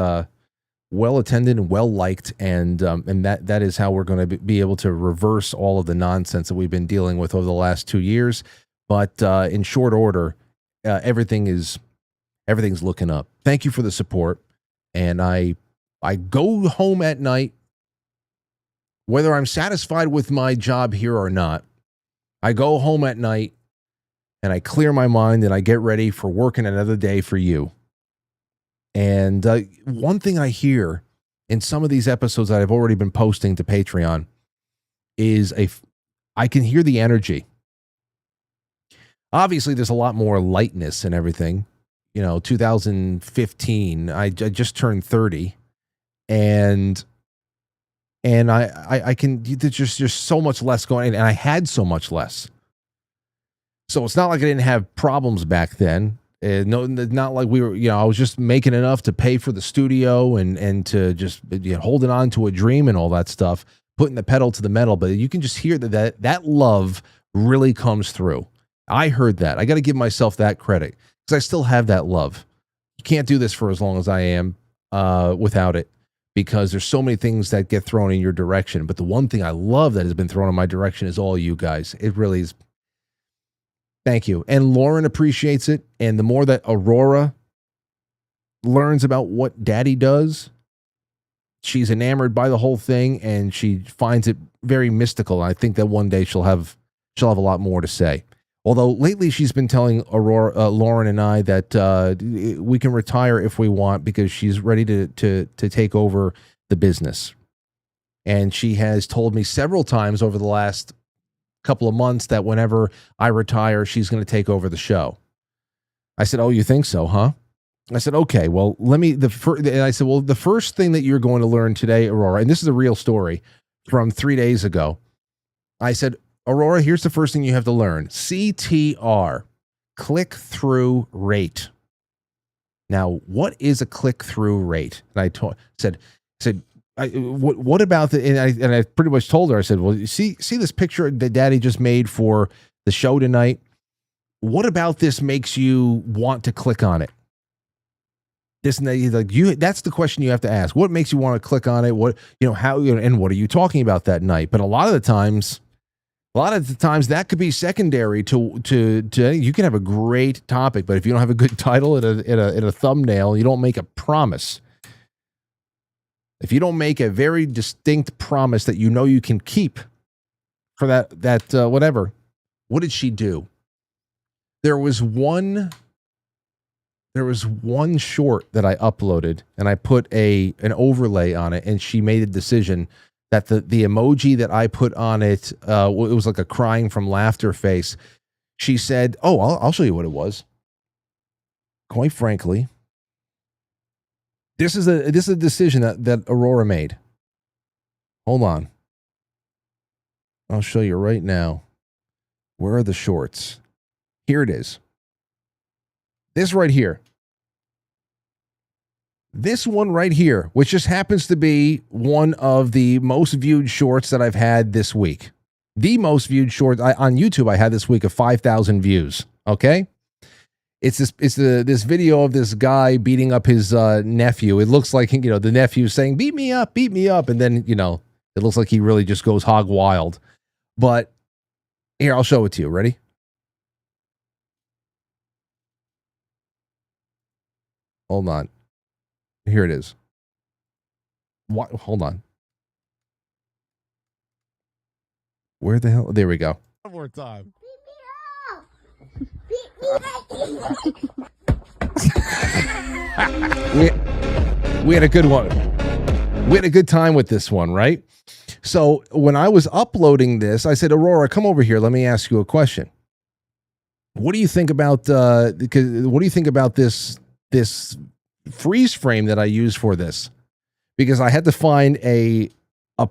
S3: well attended and well liked, and that is how we're going to be able to reverse all of the nonsense that we've been dealing with over the last 2 years. But in short order, everything's looking up. Thank you for the support, and I go home at night, whether I'm satisfied with my job here or not. I go home at night and I clear my mind and I get ready for working another day for you. And one thing I hear in some of these episodes that I've already been posting to Patreon is I can hear the energy. Obviously, there's a lot more lightness and everything. 2015, I just turned 30, and I can, there's just so much less going on, and I had so much less. So it's not like I didn't have problems back then. No, not like we were, I was just making enough to pay for the studio and to just holding on to a dream and all that stuff, putting the pedal to the metal. But you can just hear that love really comes through. I heard that. I got to give myself that credit because I still have that love. You can't do this for as long as I am without it, because there's so many things that get thrown in your direction. But the one thing I love that has been thrown in my direction is all you guys. It really is. Thank you. And Lauren appreciates it. And the more that Aurora learns about what Daddy does, she's enamored by the whole thing, and she finds it very mystical. I think that one day she'll have a lot more to say. Although lately she's been telling Lauren and I that we can retire if we want, because she's ready to take over the business. And she has told me several times over the last couple of months that whenever I retire, she's going to take over the show. I said, "Oh, you think so, huh?" I said, "Okay, well, let me." And I said, "Well, the first thing that you're going to learn today, Aurora," and this is a real story from 3 days ago. I said, "Aurora, here's the first thing you have to learn: CTR, click-through rate." Now, what is a click-through rate? And I said. What about the? And I pretty much told her. I said, "Well, you see this picture that Daddy just made for the show tonight. What about this makes you want to click on it?" This and that, that's the question you have to ask. What makes you want to click on it? What how and what are you talking about that night? But a lot of the times that could be secondary to you can have a great topic, but if you don't have a good title in a thumbnail, you don't make a promise. If you don't make a very distinct promise that you can keep for that whatever. What did she do? There was one short that I uploaded, and I put an overlay on it, and she made a decision that the emoji that I put on it, it was like a crying from laughter face. She said, "Oh, I'll show you what it was. Quite frankly, this is a decision that Aurora made. Hold on. I'll show you right now. Where are the shorts? Here it is. This right here. This one right here, which just happens to be one of the most viewed shorts that I've had this week. The most viewed short on YouTube I had this week of 5,000 views. Okay? It's this video of this guy beating up his nephew. It looks like the nephew saying, beat me up," and then it looks like he really just goes hog wild. But here, I'll show it to you. Ready? Hold on. Here it is. What? Hold on. Where the hell? There we go.
S5: One more time.
S3: We had a good one. We had a good time with this one, right? So when I was uploading this, I said, "Aurora, come over here. Let me ask you a question. What do you think about what do you think about this freeze frame that I use for this?" Because I had to find a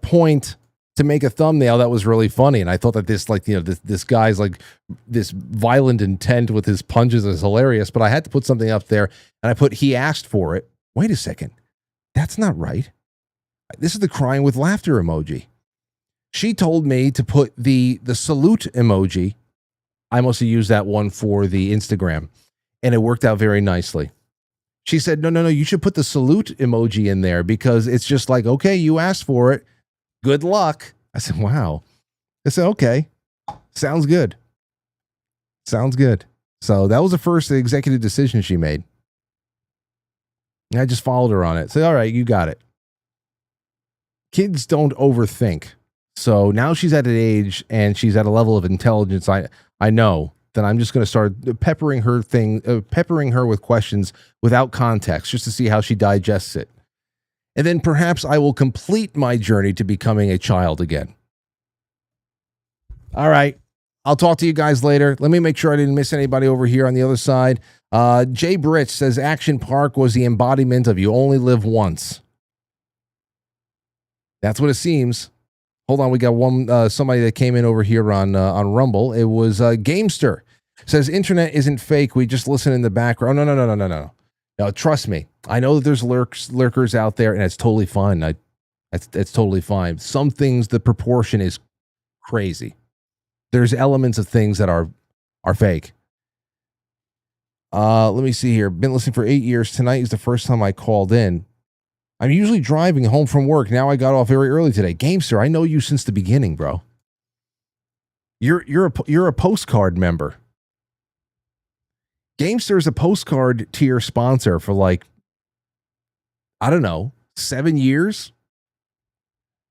S3: point to make a thumbnail that was really funny, and I thought that this guy's like this violent intent with his punches is hilarious. But I had to put something up there, and I put "he asked for it." Wait a second, that's not right. This is the crying with laughter emoji. She told me to put the salute emoji. I must have used that one for the Instagram, and it worked out very nicely. She said, no, you should put the salute emoji in there because it's just like, okay, you asked for it. Good luck. I said, wow. I said, okay. Sounds good. Sounds good. So that was the first executive decision she made. And I just followed her on it. Said, all right, you got it. Kids don't overthink. So now she's at an age and she's at a level of intelligence. I know that I'm just going to start peppering her with questions without context, just to see how she digests it. And then perhaps I will complete my journey to becoming a child again. All right. I'll talk to you guys later. Let me make sure I didn't miss anybody over here on the other side. Jay Britch says Action Park was the embodiment of you only live once. That's what it seems. Hold on, we got one somebody that came in over here on Rumble. It was Gamester. Says internet isn't fake. We just listen in the background. No. No, trust me. I know that there's lurkers out there, and it's totally fine. It's totally fine. Some things, the proportion is crazy. There's elements of things that are fake. Let me see here. Been listening for 8 years. Tonight is the first time I called in. I'm usually driving home from work. Now I got off very early today. Gamester, I know you since the beginning, bro. You're a postcard member. Gamester is a postcard tier sponsor for I don't know, 7 years.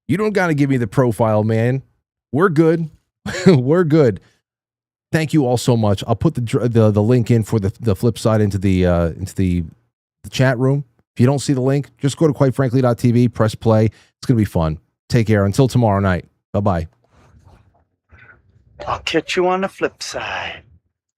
S3: You don't got to give me the profile, man. We're good. We're good. Thank you all so much. I'll put the link in for the flip side into the chat room. If you don't see the link, just go to quitefrankly.tv, press play. It's going to be fun. Take care. Until tomorrow night. Bye-bye.
S5: I'll catch you on the flip side.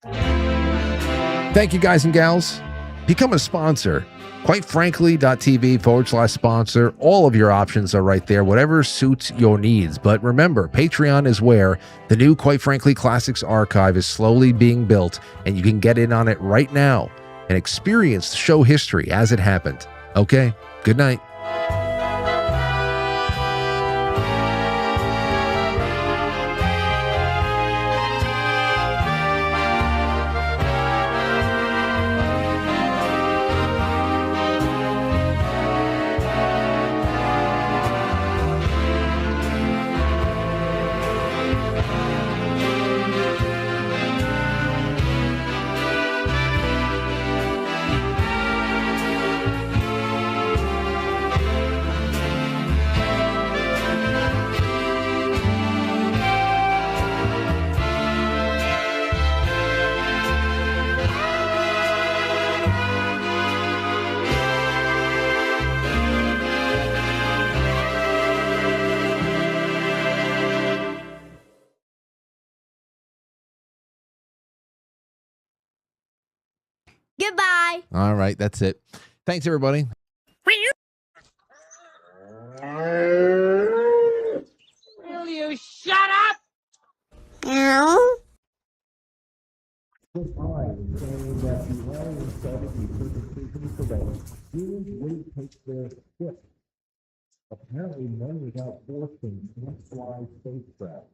S3: Thank you, guys and gals. Become a sponsor. Quitefrankly.tv/sponsor. All of your options are right there, whatever suits your needs. But remember, Patreon is where the new Quite Frankly Classics archive is slowly being built, and you can get in on it right now and experience the show history as it happened. Okay, good night.
S12: Goodbye.
S3: All right, that's it. Thanks, everybody.
S12: Will you shut up? No.
S3: Apparently, men without forcing can't fly spacecraft.